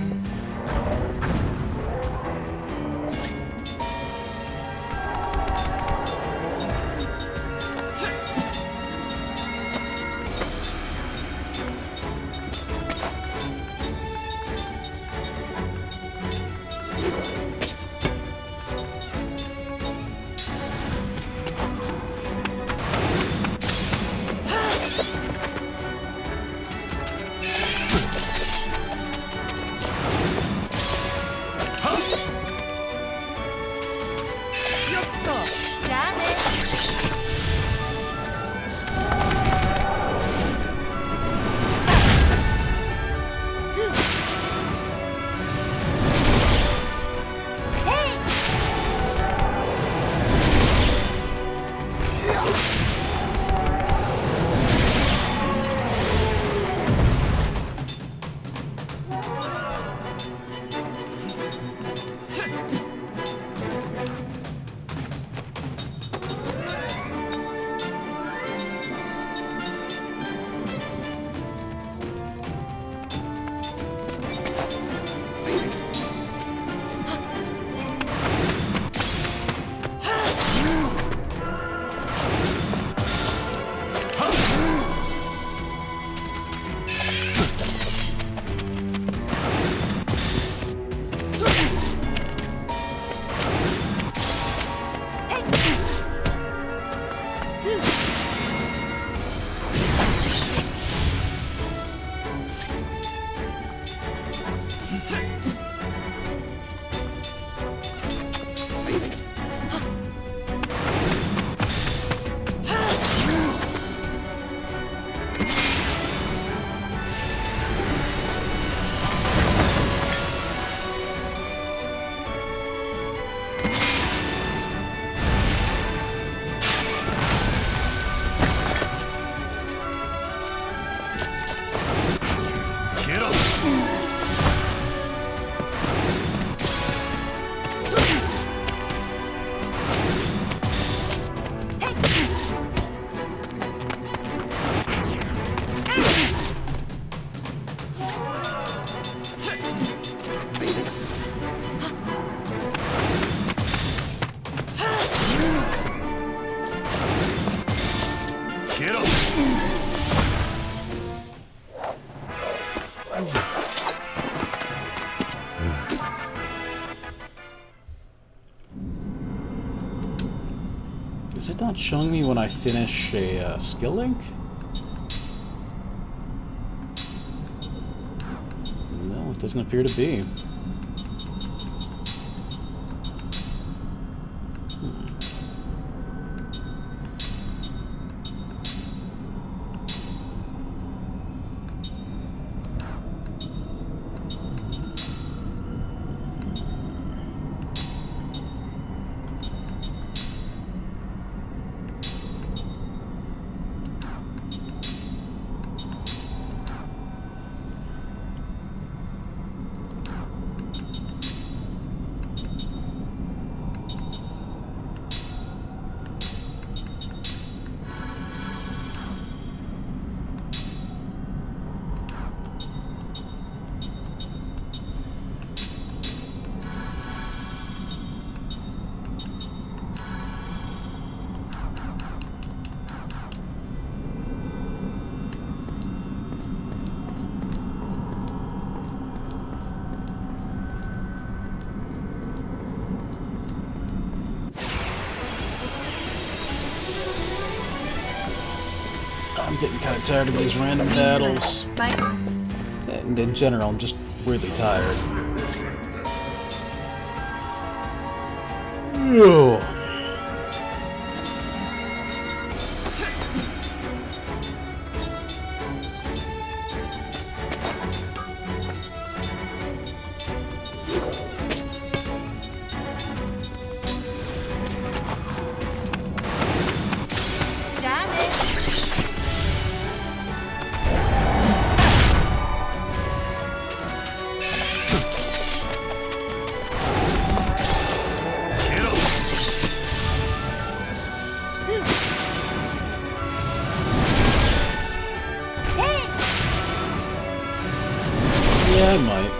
Speaker 1: Is it not showing me when I finish a skill link? No, it doesn't appear to be. I'm getting kind of tired of these random battles. And in general, I'm just really tired. Ugh. Yeah, I might.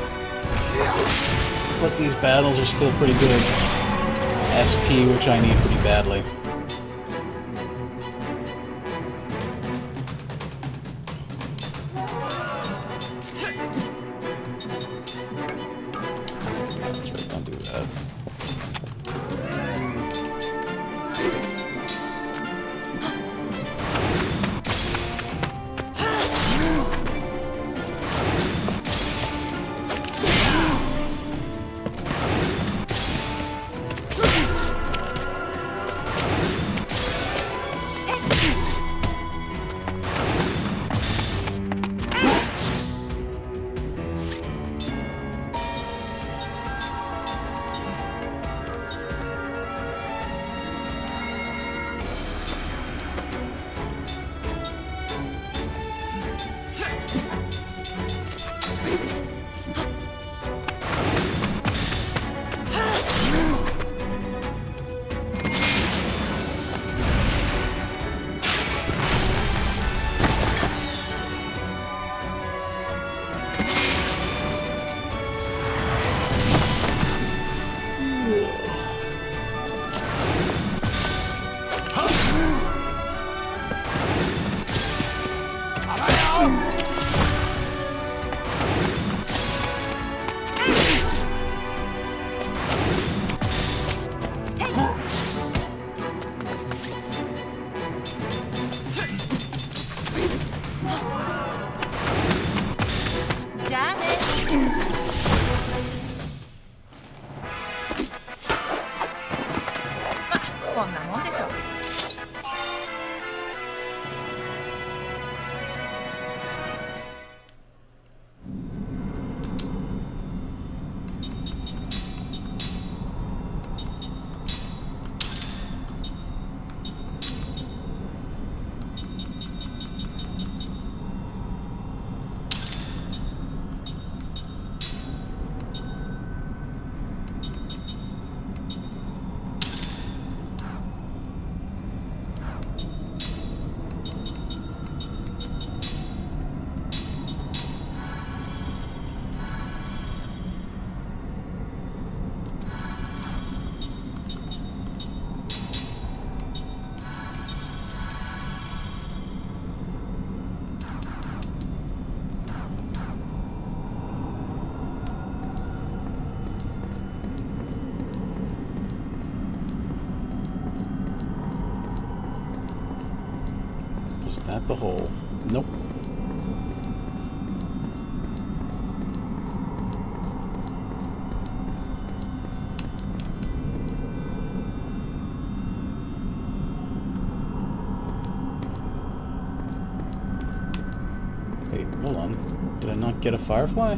Speaker 1: But these battles are still pretty good. SP, which I need pretty badly. That's right, don't do that. Is that the hole? Nope. Wait, hold on. Did I not get a firefly?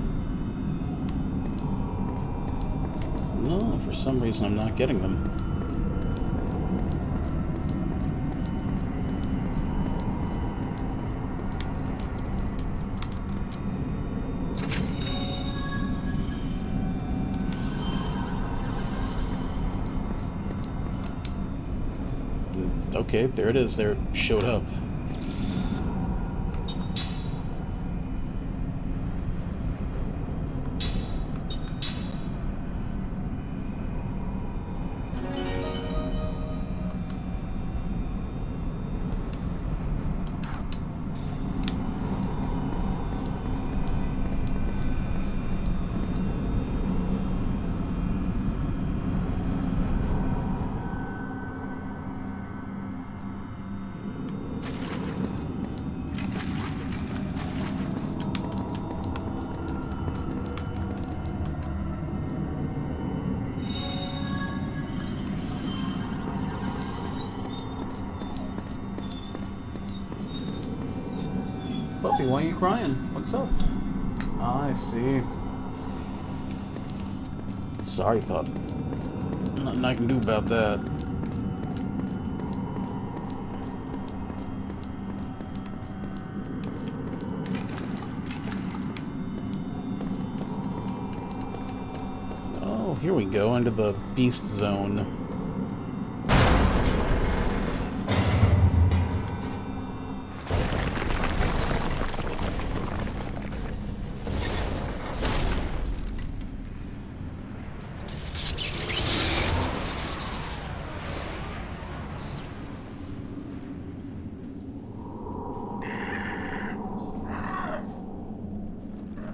Speaker 1: No, for some reason I'm not getting them. Okay, there it is. There it showed up. Puppy, why are you crying? What's up? Ah, I see. Sorry, pup. Nothing I can do about that. Oh, here we go, into the beast zone.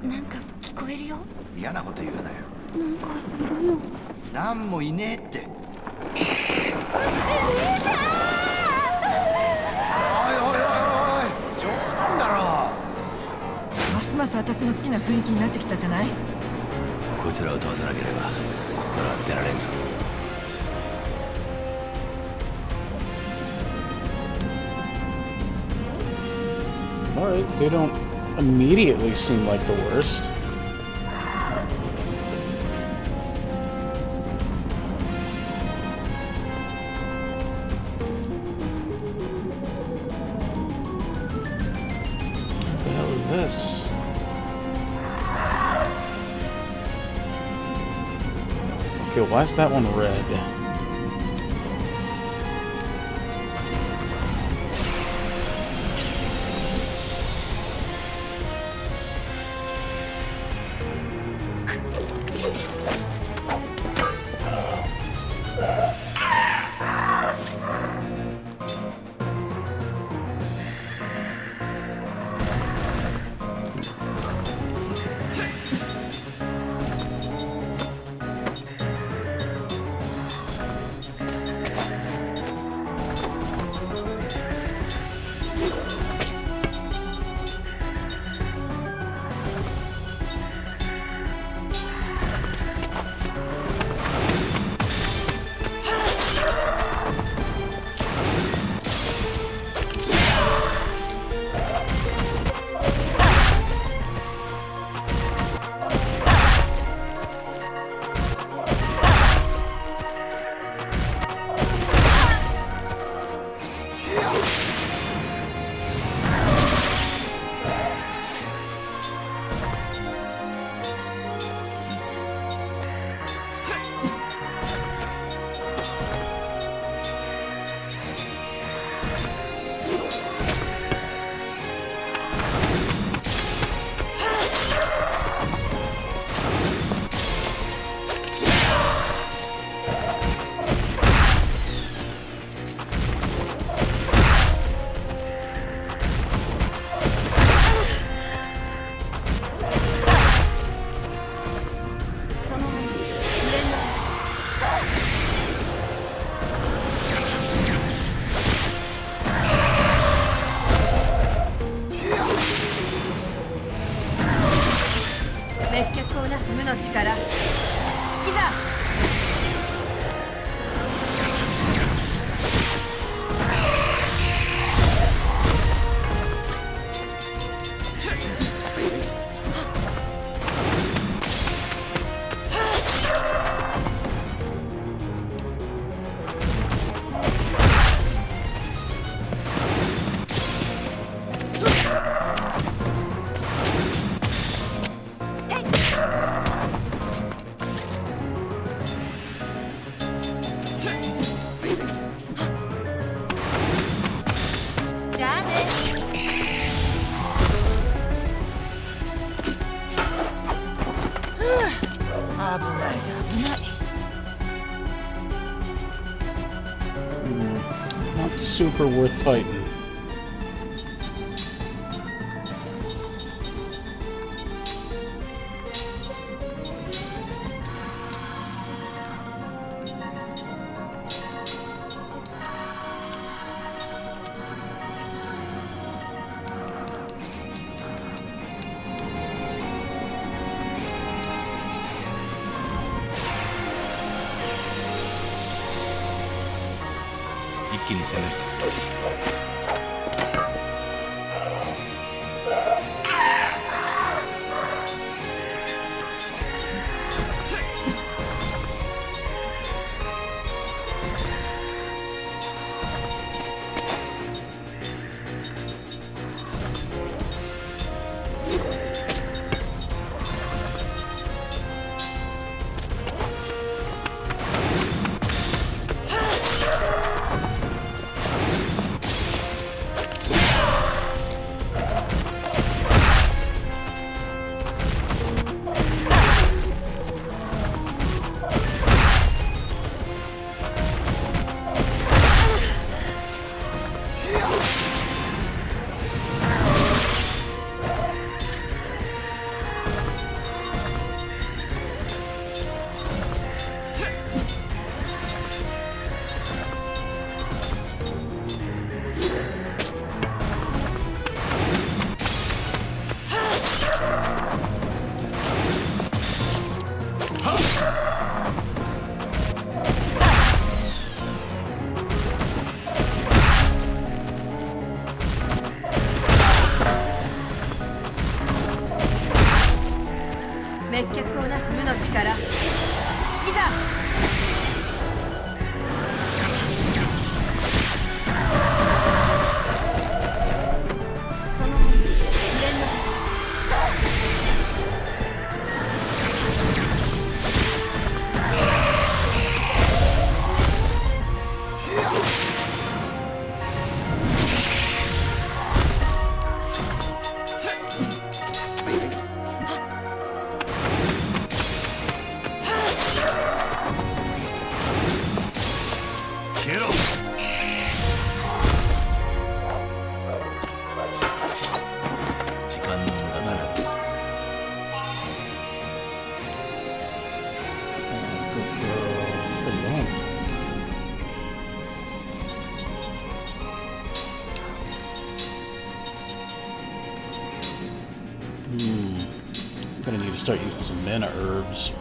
Speaker 2: なんか聞こえるよ。
Speaker 3: 嫌なこと言うなよ。
Speaker 2: なんかいるよ。
Speaker 3: なんもいねえって。おいおいおいおい、冗談だろ。
Speaker 4: ますます私の好きな雰囲気になってきたじゃない。
Speaker 5: こいつらを倒さなければここからは出られんぞ。
Speaker 1: Alright, they don't immediately seem like the worst. What the hell is this? Okay, why is that one red?
Speaker 2: をなす無の力いざ。じゃあね。危ない危ない。
Speaker 1: Not super worth fighting.
Speaker 5: 一気に攻めるぞ。
Speaker 2: 滅却をなす無の力いざ。この連絡
Speaker 5: 消えろ。時間の無駄だな。
Speaker 1: Pretty long. Gonna need to start using some mana herbs.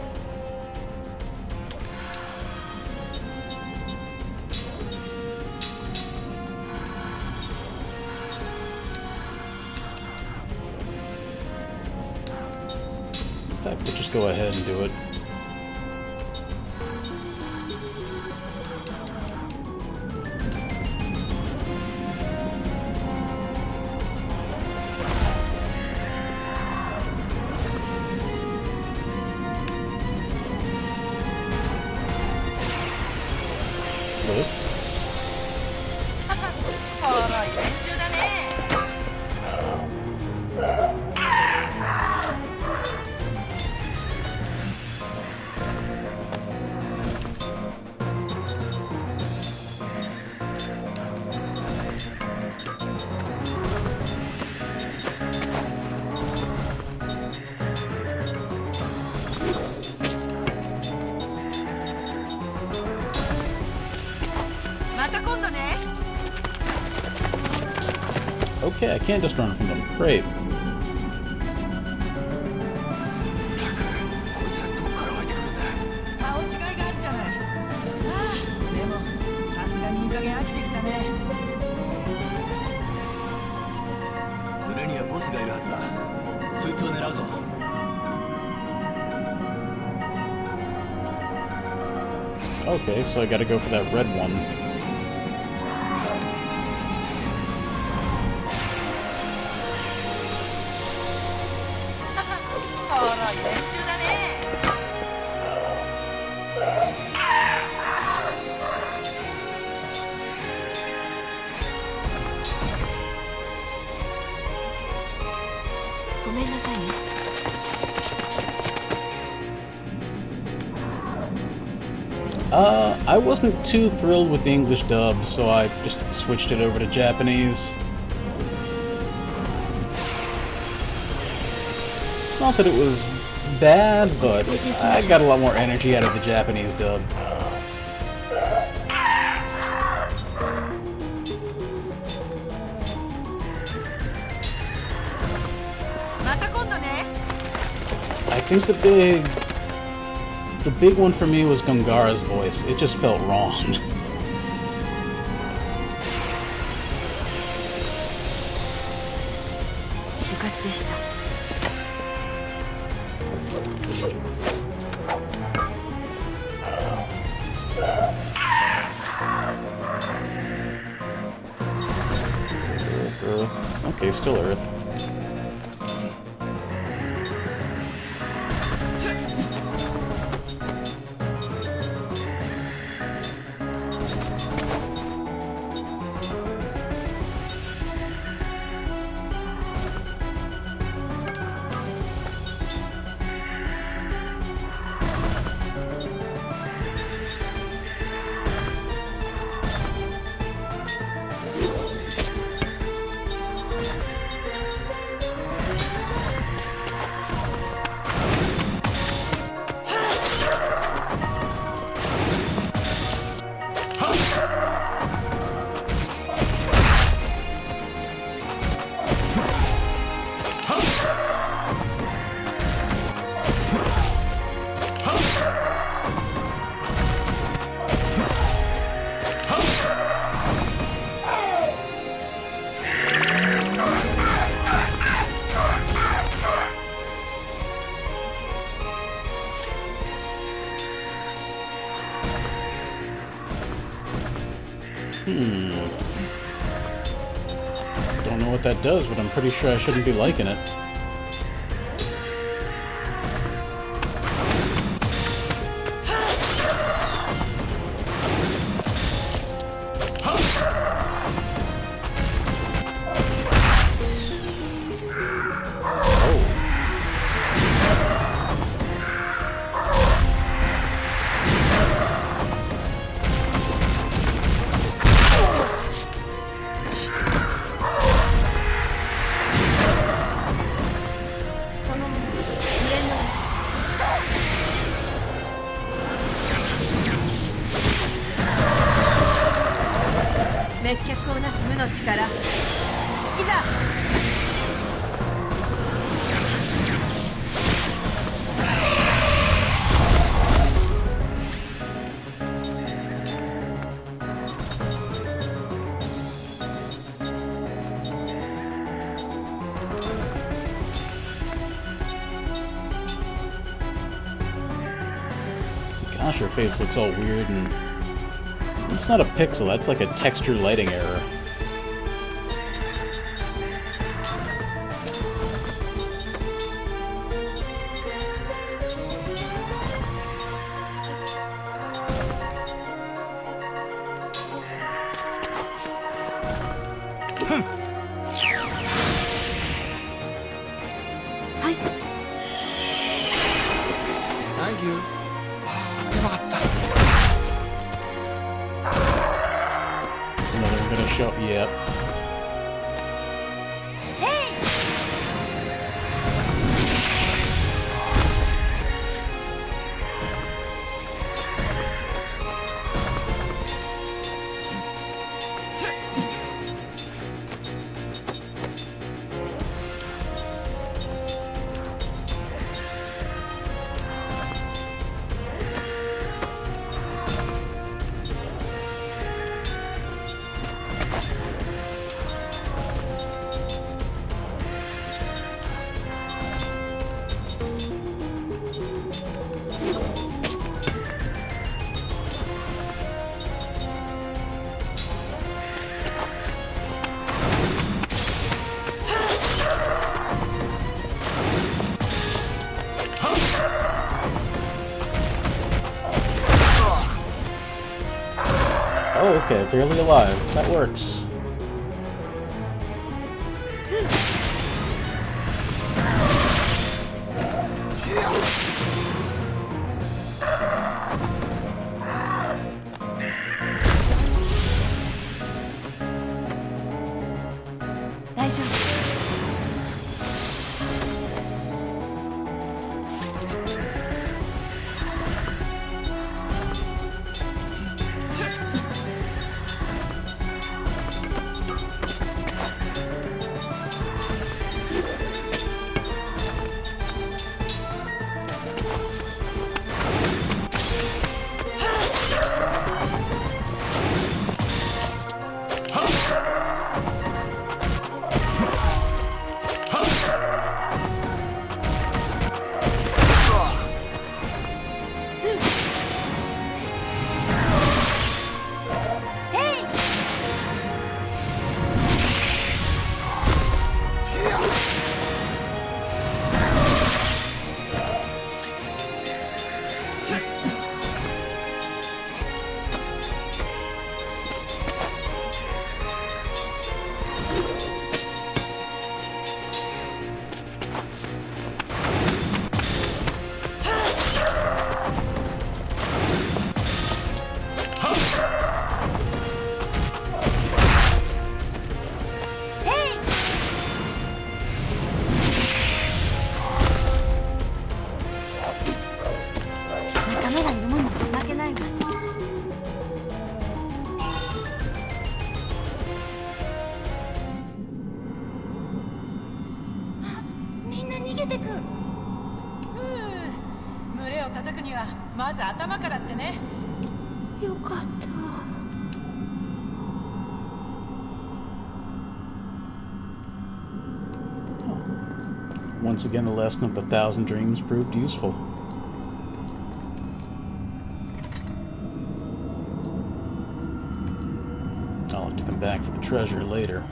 Speaker 1: In fact, we'll just go ahead and do it. What?
Speaker 2: ほら連中だね。また今度ね。
Speaker 1: Okay, I can't just run from them. Great.
Speaker 4: 加減飽きてきたね。
Speaker 5: 群れにはボスがいるはずだ。そいつを狙うぞ。
Speaker 1: Okay, so I gotta go for that red one.
Speaker 4: おもろい連中だね。
Speaker 2: ごめんなさいね。
Speaker 1: I wasn't too thrilled with the English dub, so I just switched it over to Japanese. Not that it was bad, but I got a lot more energy out of the Japanese dub.
Speaker 4: また今度ね。
Speaker 1: I think the big one for me was Gungara's voice. It just felt wrong.
Speaker 2: 部活でした。
Speaker 1: Okay, still Earth. Don't know what that does, but I'm pretty sure I shouldn't be liking it.
Speaker 2: 滅却をなす無の力。いざ。
Speaker 1: Gosh, her face looks all weird, and it's not a pixel, that's like a texture lighting error.
Speaker 3: Thank you.
Speaker 1: There's another one gonna show. Yep. Oh, okay, barely alive. That works. Once again, the lesson of the 1,000 dreams proved useful. I'll have to come back for the treasure later.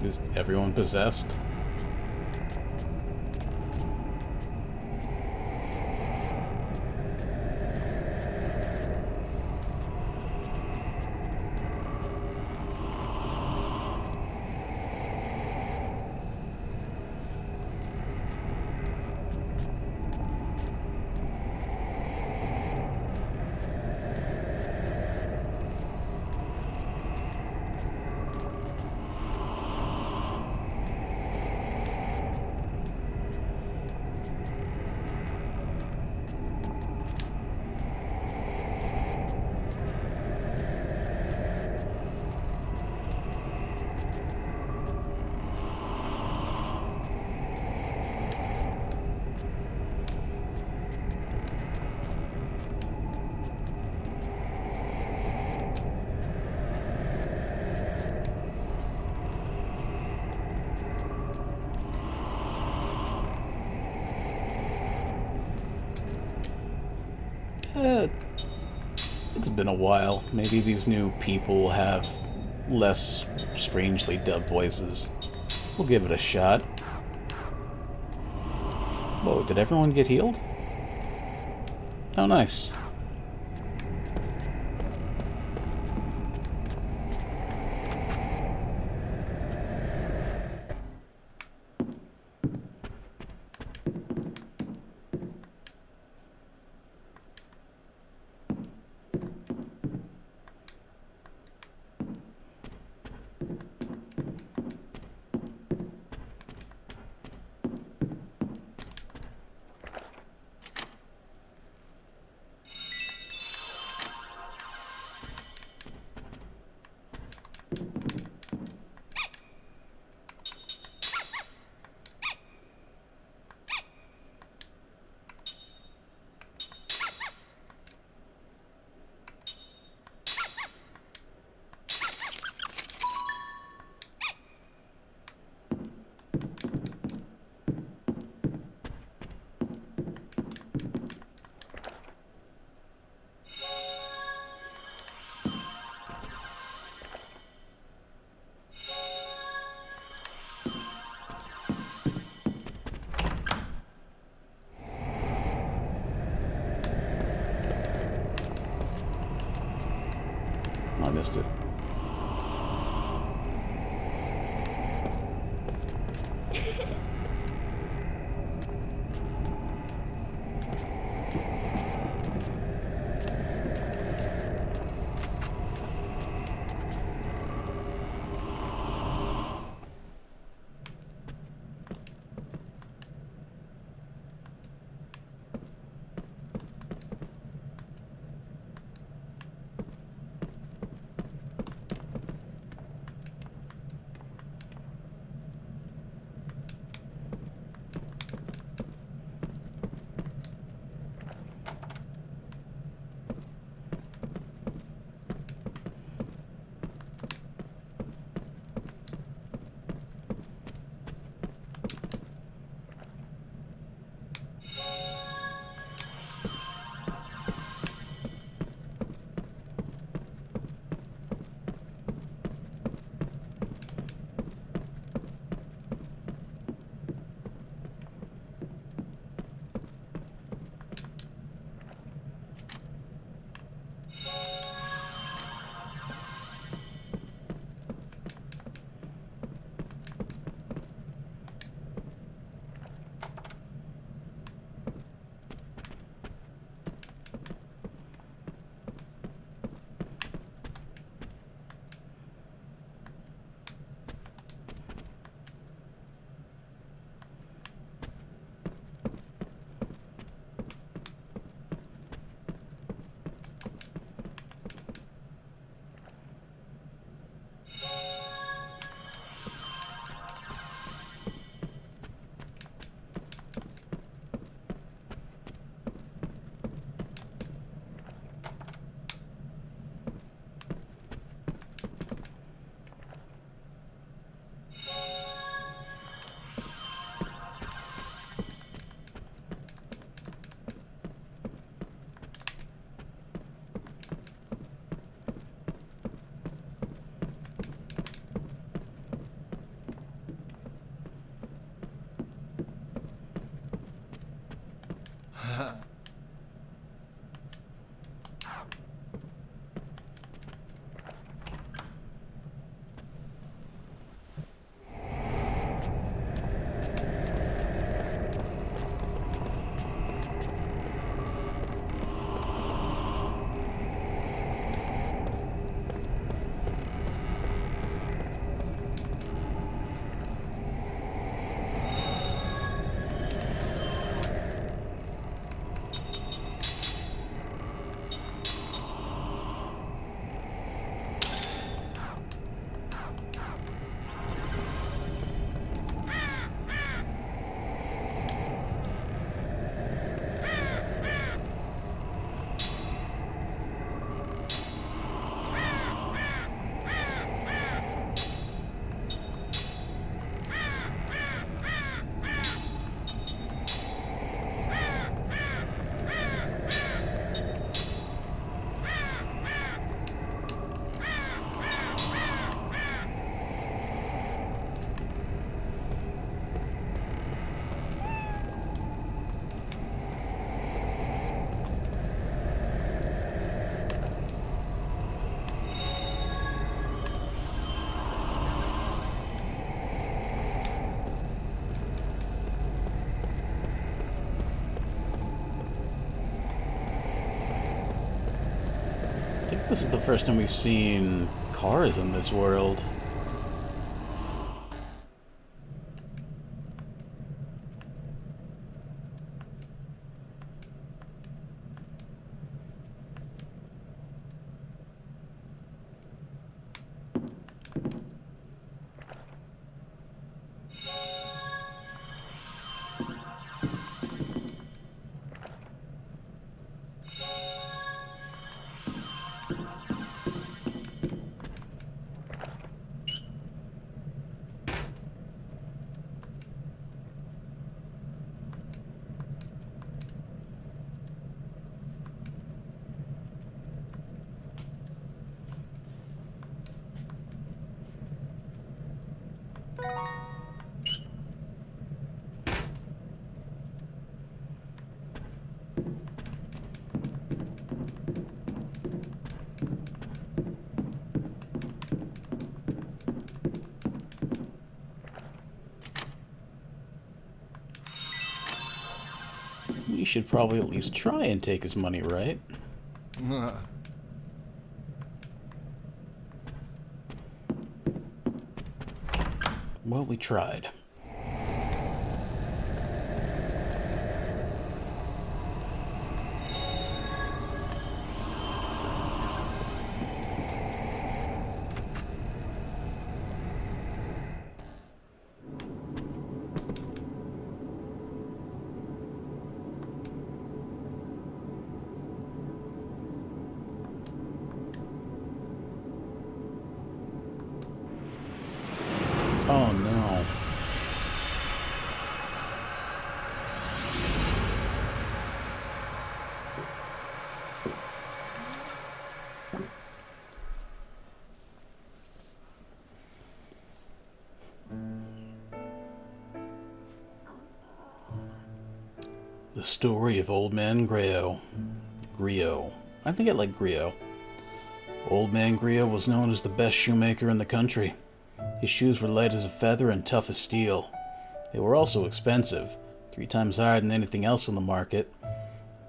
Speaker 1: Is everyone possessed? It's been a while. Maybe these new people will have less strangely dubbed voices. We'll give it a shot. Whoa, did everyone get healed? Oh, nice. I missed it. This is the first time we've seen cars in this world. should probably at least try and take his money, right? Well, we tried. Oh no. The story of Old Man Griot. I think I like Griot. Old Man Griot was known as the best shoemaker in the country. His shoes were light as a feather and tough as steel. They were also expensive, 3 times higher than anything else on the market.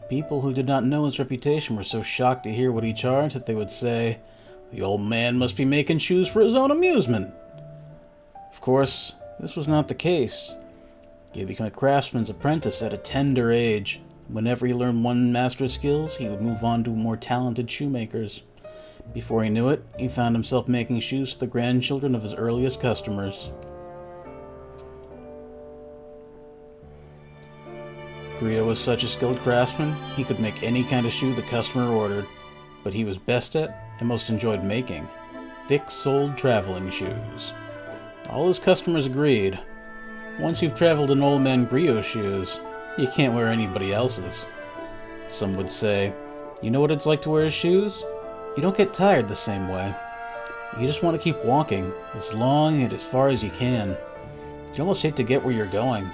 Speaker 1: People who did not know his reputation were so shocked to hear what he charged that they would say, "The old man must be making shoes for his own amusement." Of course, this was not the case. He had become a craftsman's apprentice at a tender age. Whenever he learned one master's skills, he would move on to more talented shoemakers. Before he knew it, he found himself making shoes for the grandchildren of his earliest customers. Griot was such a skilled craftsman, he could make any kind of shoe the customer ordered, but he was best at and most enjoyed making thick-soled traveling shoes. All his customers agreed. Once you've traveled in Old Man Griot's shoes, you can't wear anybody else's. Some would say, "You know what it's like to wear his shoes? You don't get tired the same way. You just want to keep walking, as long and as far as you can. You almost hate to get where you're going."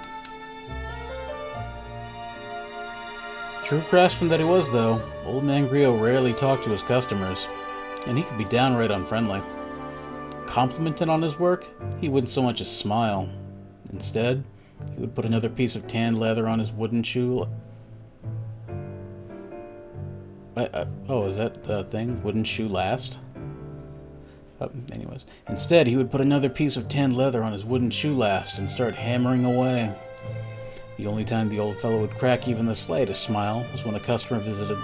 Speaker 1: True craftsman that he was, though, Old Man Griot rarely talked to his customers, and he could be downright unfriendly. Complimented on his work, he wouldn't so much as smile. Instead, he would put another piece of tanned leather on his wooden shoe. Is that the thing? Wooden shoe last? Instead, he would put another piece of tanned leather on his wooden shoe last and start hammering away. The only time the old fellow would crack even the slightest smile was when a customer visited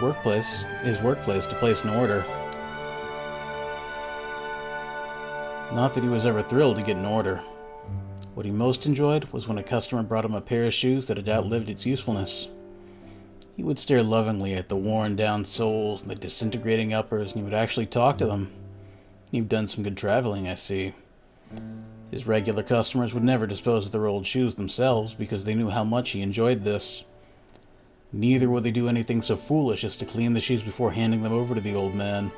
Speaker 1: his workplace to place an order. Not that he was ever thrilled to get an order. What he most enjoyed was when a customer brought him a pair of shoes that had outlived its usefulness. He would stare lovingly at the worn-down soles and the disintegrating uppers, and he would actually talk to them. "You've done some good traveling, I see." His regular customers would never dispose of their old shoes themselves because they knew how much he enjoyed this. Neither would they do anything so foolish as to clean the shoes before handing them over to the old man.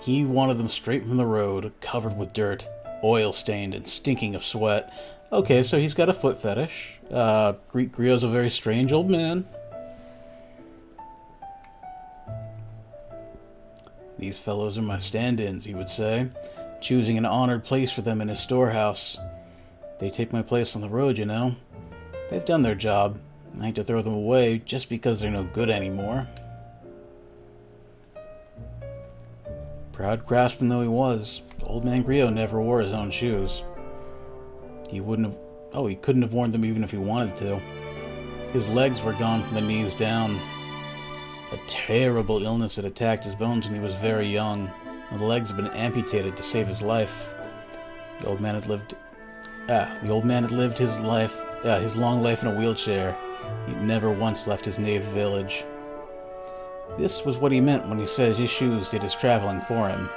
Speaker 1: He wanted them straight from the road, covered with dirt, oil-stained and stinking of sweat. Okay, so he's got a foot fetish. Griot's a very strange old man. "These fellows are my stand-ins," he would say, choosing an honored place for them in his storehouse. "They take my place on the road, you know. They've done their job. I hate to throw them away just because they're no good anymore." Proud craftsman though he was, Old Man Griot never wore his own shoes. He couldn't have worn them even if he wanted to. His legs were gone from the knees down. A terrible illness had attacked his bones when he was very young, and the legs had been amputated to save his life. The old man had lived his long life in a wheelchair. He'd never once left his native village. This was what he meant when he said his shoes did his traveling for him.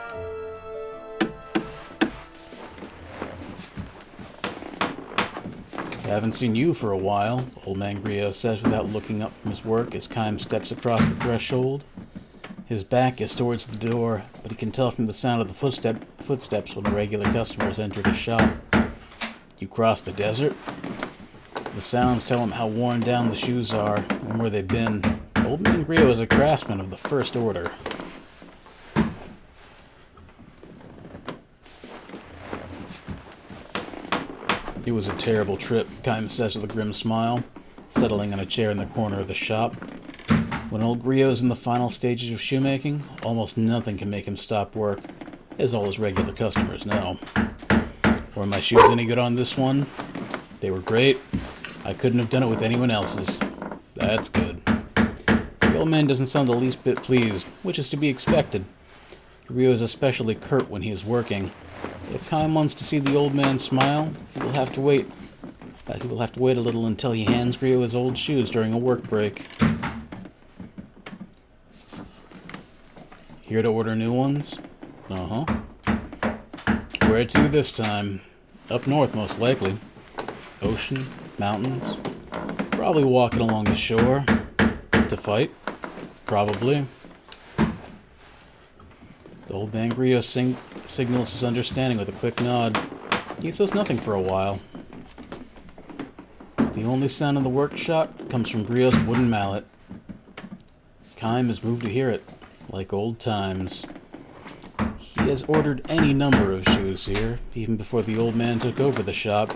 Speaker 1: "Haven't seen you for a while," Old Man Griot says without looking up from his work as Kime steps across the threshold. His back is towards the door, but he can tell from the sound of the footsteps when the regular customers entered his shop. "You crossed the desert?" The sounds tell him how worn down the shoes are and where they've been. Old Man Griot is a craftsman of the first order. "It was a terrible trip," Kime says with a grim smile. settling on a chair in the corner of the shop. When old Grio's in the final stages of shoemaking, almost nothing can make him stop work, as all his regular customers know. Were my shoes any good on this one? They were great. I couldn't have done it with anyone else's. That's good. The old man doesn't sound the least bit pleased, which is to be expected. Grio is especially curt when he is working. If Kaim wants to see the old man smile, he will have to wait. He will have to wait a little until he hands Grio his old shoes during a work break. Here to order new ones? Uh-huh. Where to this time? Up north, most likely. Ocean, mountains. Probably walking along the shore. To fight? Probably. The old man Grio signals his understanding with a quick nod. He says nothing for a while. The only sound in the workshop comes from Grio's wooden mallet. Kaim has moved to hear it, like old times. He has ordered any number of shoes here, even before the old man took over the shop.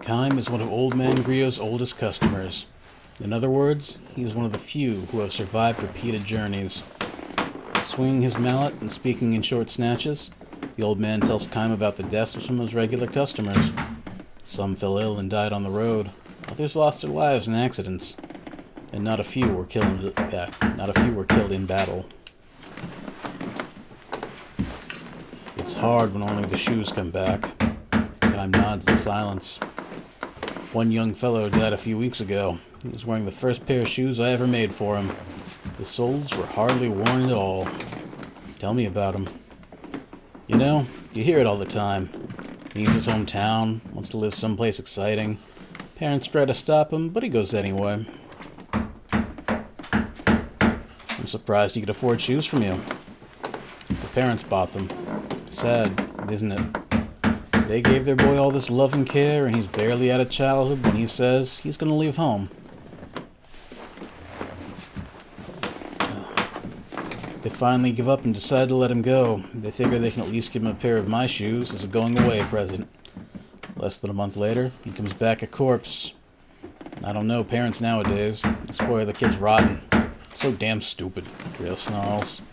Speaker 1: Kaim is one of old man Grio's oldest customers. In other words, he is one of the few who have survived repeated journeys. Swinging his mallet and speaking in short snatches, the old man tells Kaim about the deaths of some of his regular customers. Some fell ill and died on the road. Others lost their lives in accidents, and not a few were killed in battle. It's hard when only the shoes come back. Kaim nods in silence. One young fellow died a few weeks ago. He was wearing the first pair of shoes I ever made for him. The soles were hardly worn at all. Tell me about him. You know, you hear it all the time. Leaves his hometown, wants to live someplace exciting. Parents try to stop him, but he goes anyway. I'm surprised he could afford shoes from you. The parents bought them. Sad, isn't it? They gave their boy all this love and care, and he's barely out of childhood when he says he's going to leave home. They finally give up and decide to let him go. They figure they can at least give him a pair of my shoes as a going-away present. Less than a month later, he comes back a corpse. I don't know parents nowadays. They spoil the kids rotten. It's so damn stupid, Grio snarls.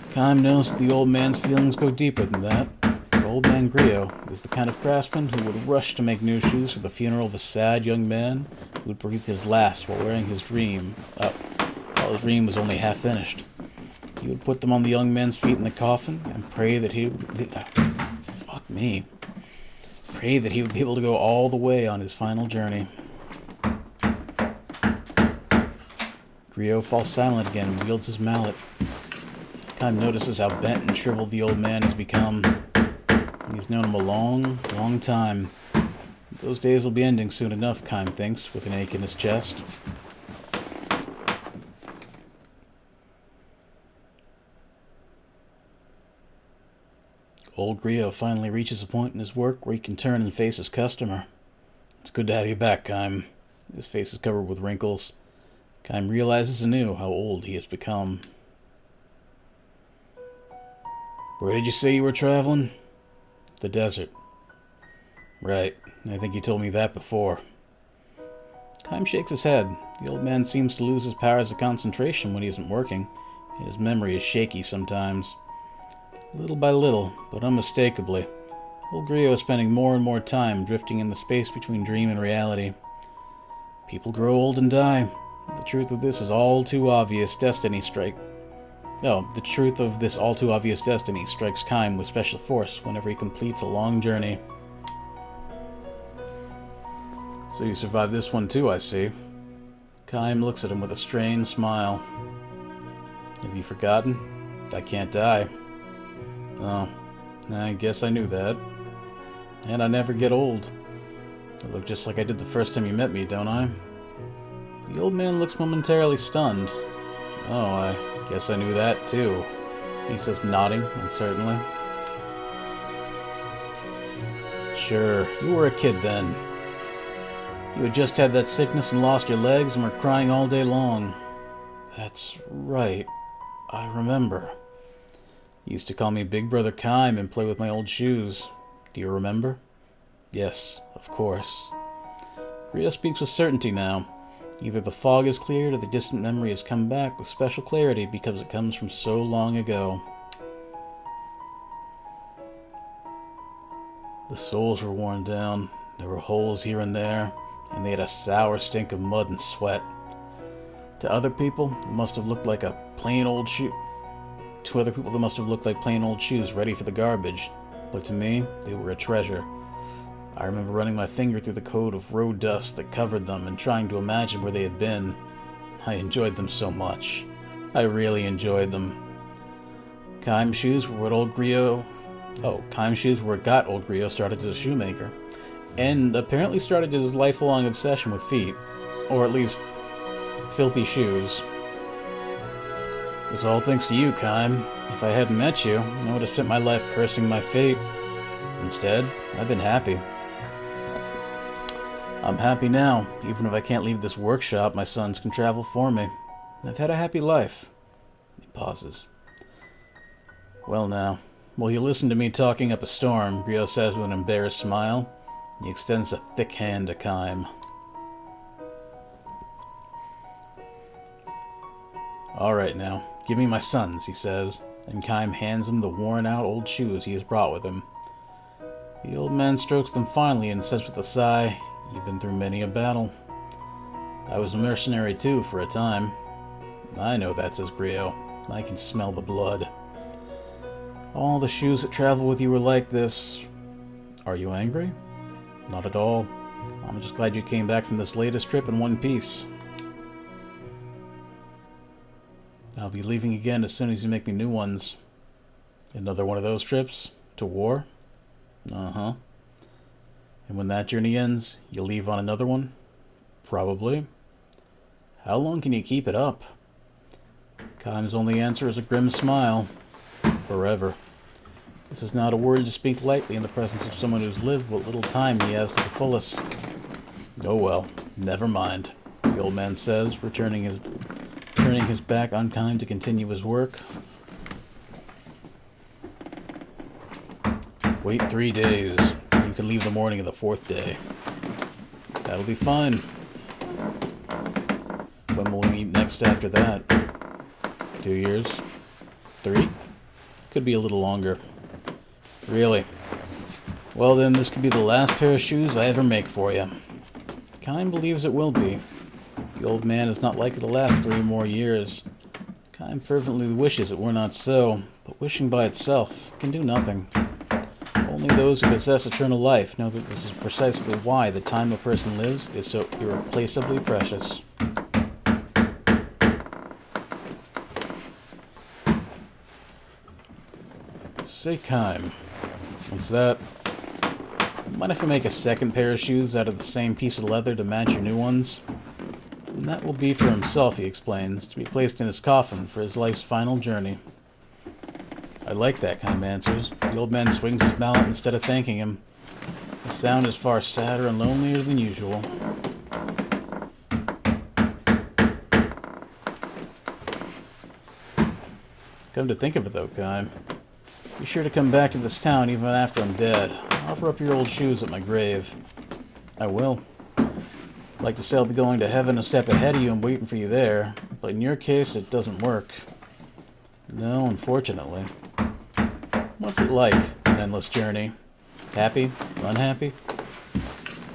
Speaker 1: Kaim knows that the old man's feelings go deeper than that. The old man Grio is the kind of craftsman who would rush to make new shoes for the funeral of a sad young man who would breathe his last while wearing his dream, while his dream was only half finished. He would put them on the young man's feet in the coffin and pray that he would be able to go all the way on his final journey. Grio falls silent again and wields his mallet. Kaim notices how bent and shriveled the old man has become. He's known him a long, long time. Those days will be ending soon enough, Kaim thinks, with an ache in his chest. Old Grio finally reaches a point in his work where he can turn and face his customer. It's good to have you back, Kaim. His face is covered with wrinkles. Kaim realizes anew how old he has become. Where did you say you were traveling? The desert. Right, I think you told me that before. Kaim shakes his head. The old man seems to lose his powers of concentration when he isn't working, and his memory is shaky sometimes. Little by little, but unmistakably, old Grio is spending more and more time drifting in the space between dream and reality. People grow old and die. The truth of this all too obvious destiny strikes Kaim with special force whenever he completes a long journey. So you survived this one too, I see. Kaim looks at him with a strained smile. Have you forgotten? I can't die. Oh, I guess I knew that. And I never get old. I look just like I did the first time you met me, don't I? The old man looks momentarily stunned. Oh, I guess I knew that too, he says, nodding uncertainly. Sure, you were a kid then. You had just had that sickness and lost your legs and were crying all day long. That's right. I remember. You used to call me Big Brother Kaim and play with my old shoes. Do you remember? Yes, of course. Griot speaks with certainty now. Either the fog is cleared or the distant memory has come back with special clarity because it comes from so long ago. The soles were worn down. There were holes here and there, and they had a sour stink of mud and sweat. To other people, it must have looked like a plain old shoe. To other people, they must have looked like plain old shoes ready for the garbage. But to me, they were a treasure. I remember running my finger through the coat of road dust that covered them and trying to imagine where they had been. I enjoyed them so much. I really enjoyed them. Kime shoes were what old Griot... Oh, Kime shoes were what got old Griot started as a shoemaker. And apparently started his lifelong obsession with feet. Or at least, filthy shoes. It was all thanks to you, Kime. If I hadn't met you, I would have spent my life cursing my fate. Instead, I've been happy. I'm happy now. Even if I can't leave this workshop, my sons can travel for me. I've had a happy life. He pauses. Well now, will you listen to me talking up a storm? Griot says with an embarrassed smile. He extends a thick hand to Kime. Alright now, give me my sons, he says, and Kime hands him the worn-out old shoes he has brought with him. The old man strokes them fondly and says with a sigh, "You've been through many a battle. I was a mercenary too, for a time." "I know that," says Griot. "I can smell the blood. All the shoes that travel with you were like this. Are you angry?" "Not at all. I'm just glad you came back from this latest trip in one piece. I'll be leaving again as soon as you make me new ones." "Another one of those trips? To war?" "Uh-huh. And when that journey ends, you'll leave on another one?" "Probably." "How long can you keep it up?" Kime's only answer is a grim smile. "Forever." This is not a word to speak lightly in the presence of someone who's lived what little time he has to the fullest. "Oh well, never mind," the old man says, turning his back on Kime to continue his work. "Wait 3 days. You can leave the morning of the 4th day." "That'll be fine." "When will we meet next after that?" 2 years? 3? Could be a little longer." "Really? Well then, this could be the last pair of shoes I ever make for you." Kime believes it will be. The old man is not likely to last 3 more years. Kime fervently wishes it were not so, but wishing by itself can do nothing. Only those who possess eternal life know that this is precisely why the time a person lives is so irreplaceably precious. "Say, Kime, what's that? Mind if I make a second pair of shoes out of the same piece of leather to match your new ones?" "And that will be for himself," he explains, "to be placed in his coffin for his life's final journey." "I like that," Kime answers. The old man swings his mallet instead of thanking him. The sound is far sadder and lonelier than usual. "Come to think of it, though, Kime, be sure to come back to this town even after I'm dead. Offer up your old shoes at my grave." "I will. I'd like to say I'll be going to heaven a step ahead of you and waiting for you there, but in your case it doesn't work." "No, unfortunately." "What's it like, an endless journey? Happy? Unhappy?"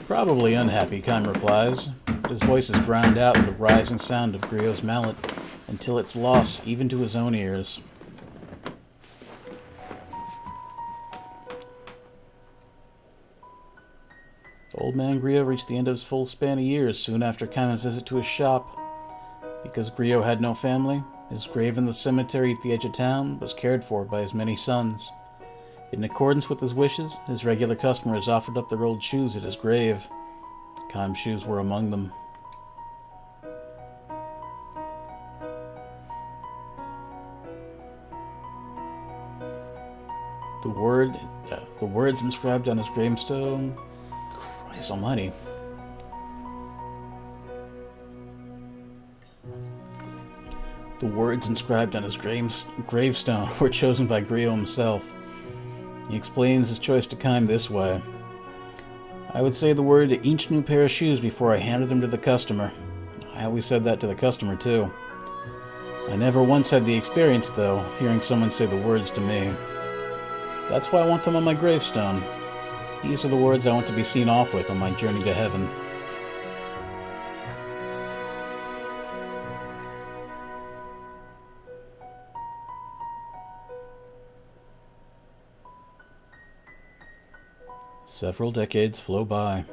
Speaker 1: "Probably unhappy," Kime replies, but his voice is drowned out in the rising sound of Griot's mallet until it's lost even to his own ears. Old man Griot reached the end of his full span of years soon after Kime's visit to his shop. Because Griot had no family, his grave in the cemetery at the edge of town was cared for by his many sons. In accordance with his wishes, his regular customers offered up their old shoes at his grave. Kime's shoes were among them. The words inscribed on his gravestone... Christ almighty. The words inscribed on his gravestone were chosen by Griot himself. He explains his choice to Kime this way. I would say the word to each new pair of shoes before I handed them to the customer. I always said that to the customer, too. I never once had the experience, though, of hearing someone say the words to me. That's why I want them on my gravestone. These are the words I want to be seen off with on my journey to heaven. Several decades flow by.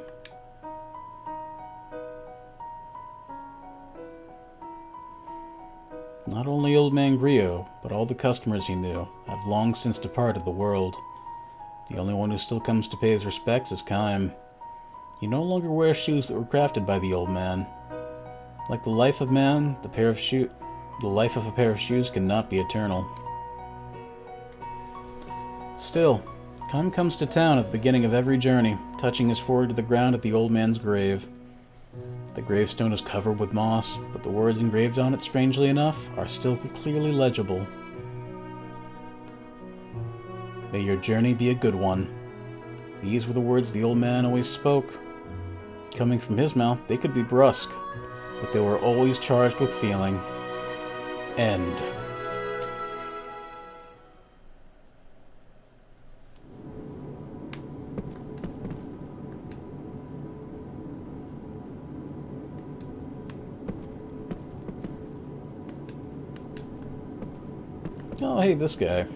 Speaker 1: Not only old man Griot, but all the customers he knew have long since departed the world. The only one who still comes to pay his respects is Kime. He no longer wears shoes that were crafted by the old man. Like the life of man, the life of a pair of shoes cannot be eternal. Still, Kime comes to town at the beginning of every journey, touching his forehead to the ground at the old man's grave. The gravestone is covered with moss, but the words engraved on it, strangely enough, are still clearly legible. May your journey be a good one. These were the words the old man always spoke. Coming from his mouth, they could be brusque, but they were always charged with feeling. End. Oh, hey, this guy.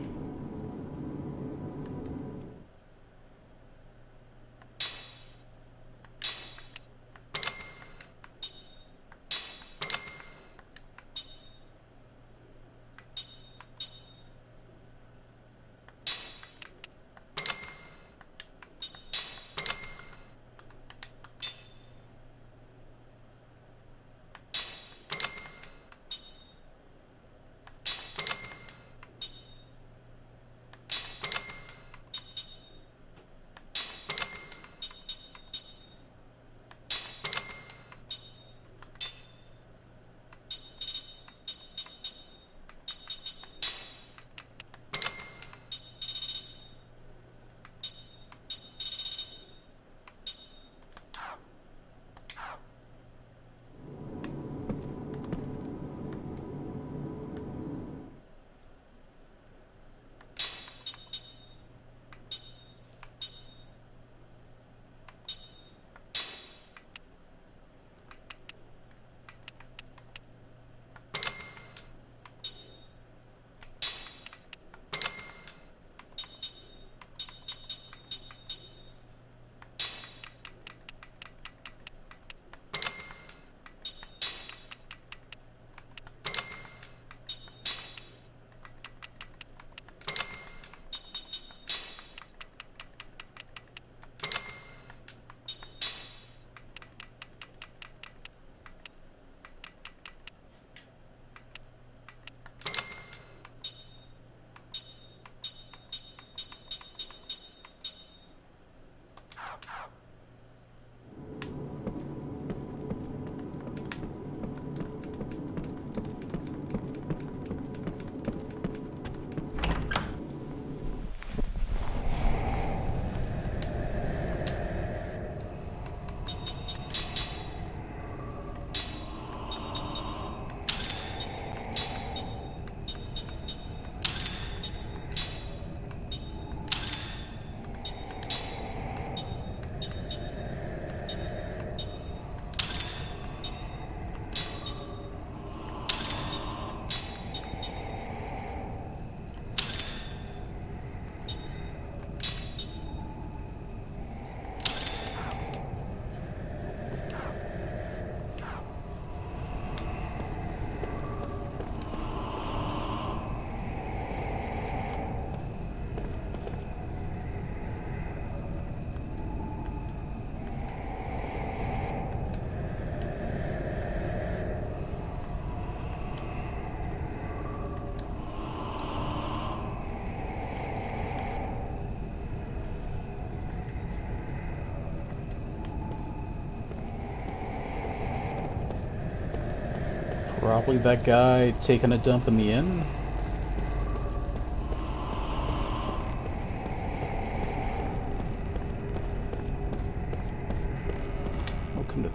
Speaker 1: Probably that guy taking a dump in the inn.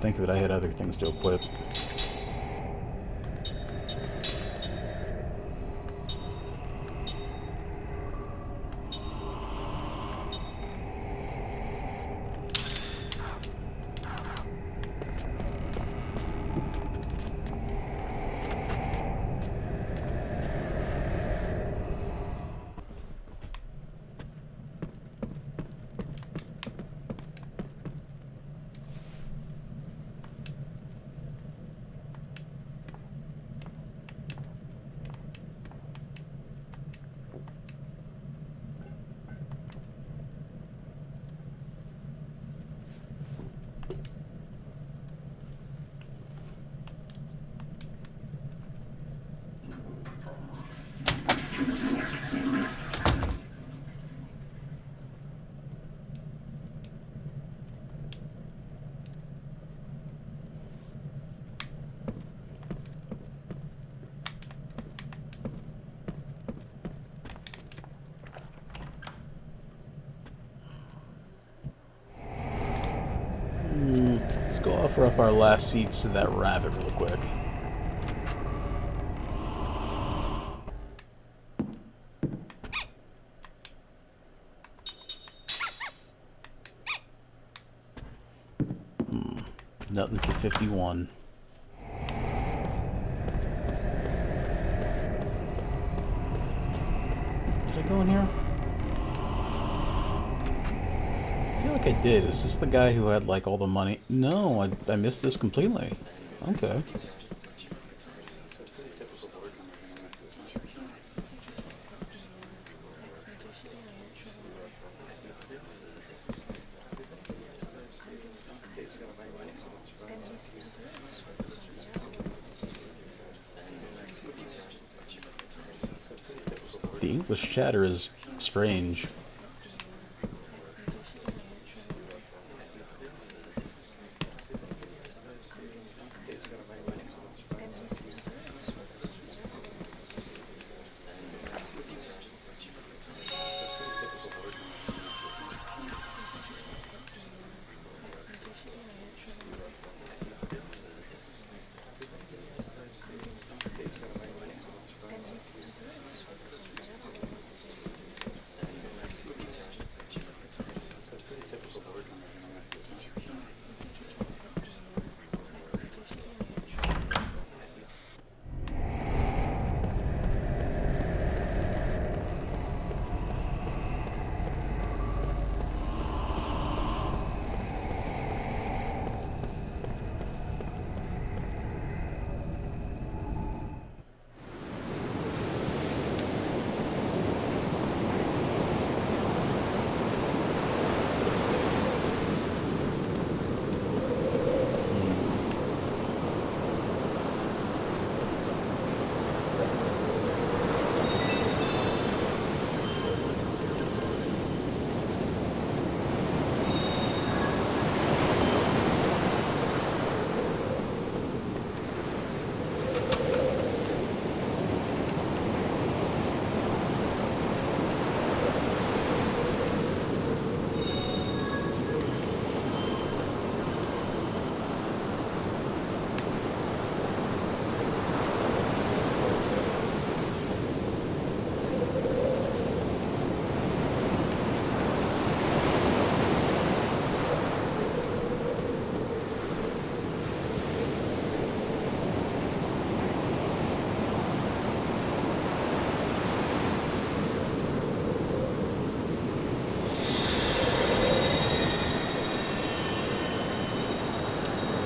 Speaker 1: think of it, I had other things to equip. Let's go offer up our last seats to that rabbit real quick. Nothing for 51. Did I go in here? I feel like I did. Is this the guy who had, like, all the money? No, I missed this completely. Okay. The English chatter is strange.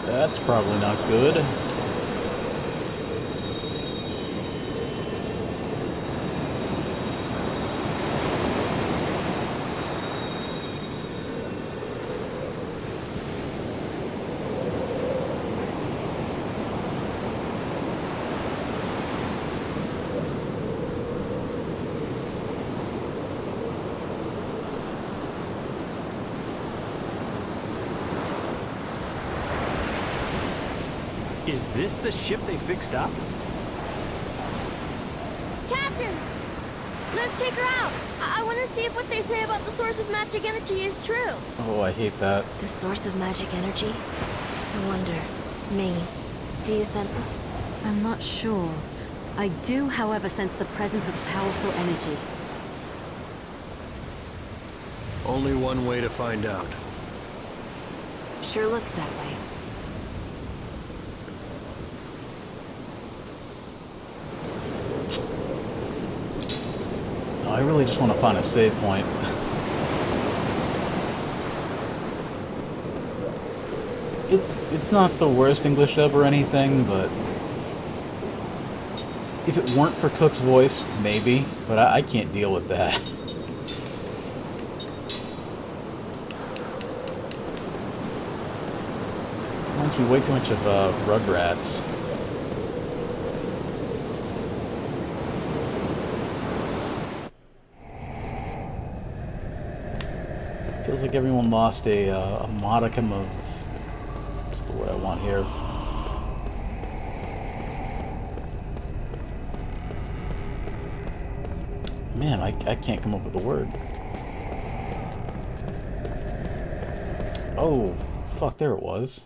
Speaker 1: That's probably not good.
Speaker 6: Is this the ship they fixed up?
Speaker 7: Captain! Let's take her out. I want to see if what they say about the source of magic energy is true.
Speaker 1: Oh, I hate that.
Speaker 2: The source of magic energy?
Speaker 7: I wonder. Ming, do you sense it?
Speaker 2: I'm not sure. I do, however, sense the presence of powerful energy.
Speaker 6: Only one way to find out.
Speaker 7: Sure looks that way.
Speaker 1: No, I really just want to find a save point. It's not the worst English dub or anything, but if it weren't for Cook's voice, maybe, but I can't deal with that. Reminds me way too much of Rugrats. Feels like everyone lost a modicum of... What's the word I want here? Man, I can't come up with a word. Oh, fuck, there it was.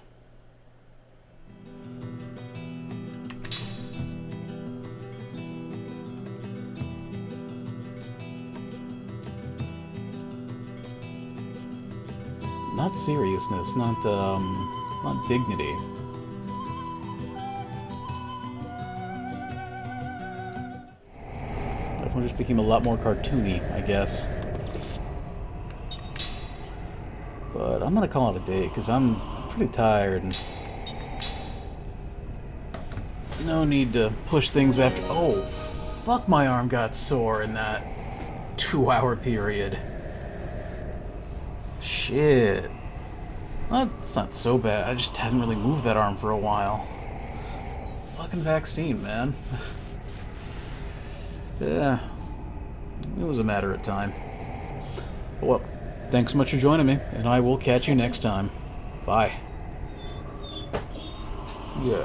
Speaker 1: Not seriousness, not dignity. Everyone just became a lot more cartoony, I guess. But I'm gonna call it a day, because I'm pretty tired, and no need to push things after... Oh, fuck, my arm got sore in that 2-hour period. Shit. Well, it's not so bad. I just haven't really moved that arm for a while. Fucking vaccine, man. Yeah. It was a matter of time. Well, thanks so much for joining me, and I will catch you next time. Bye. Yeah.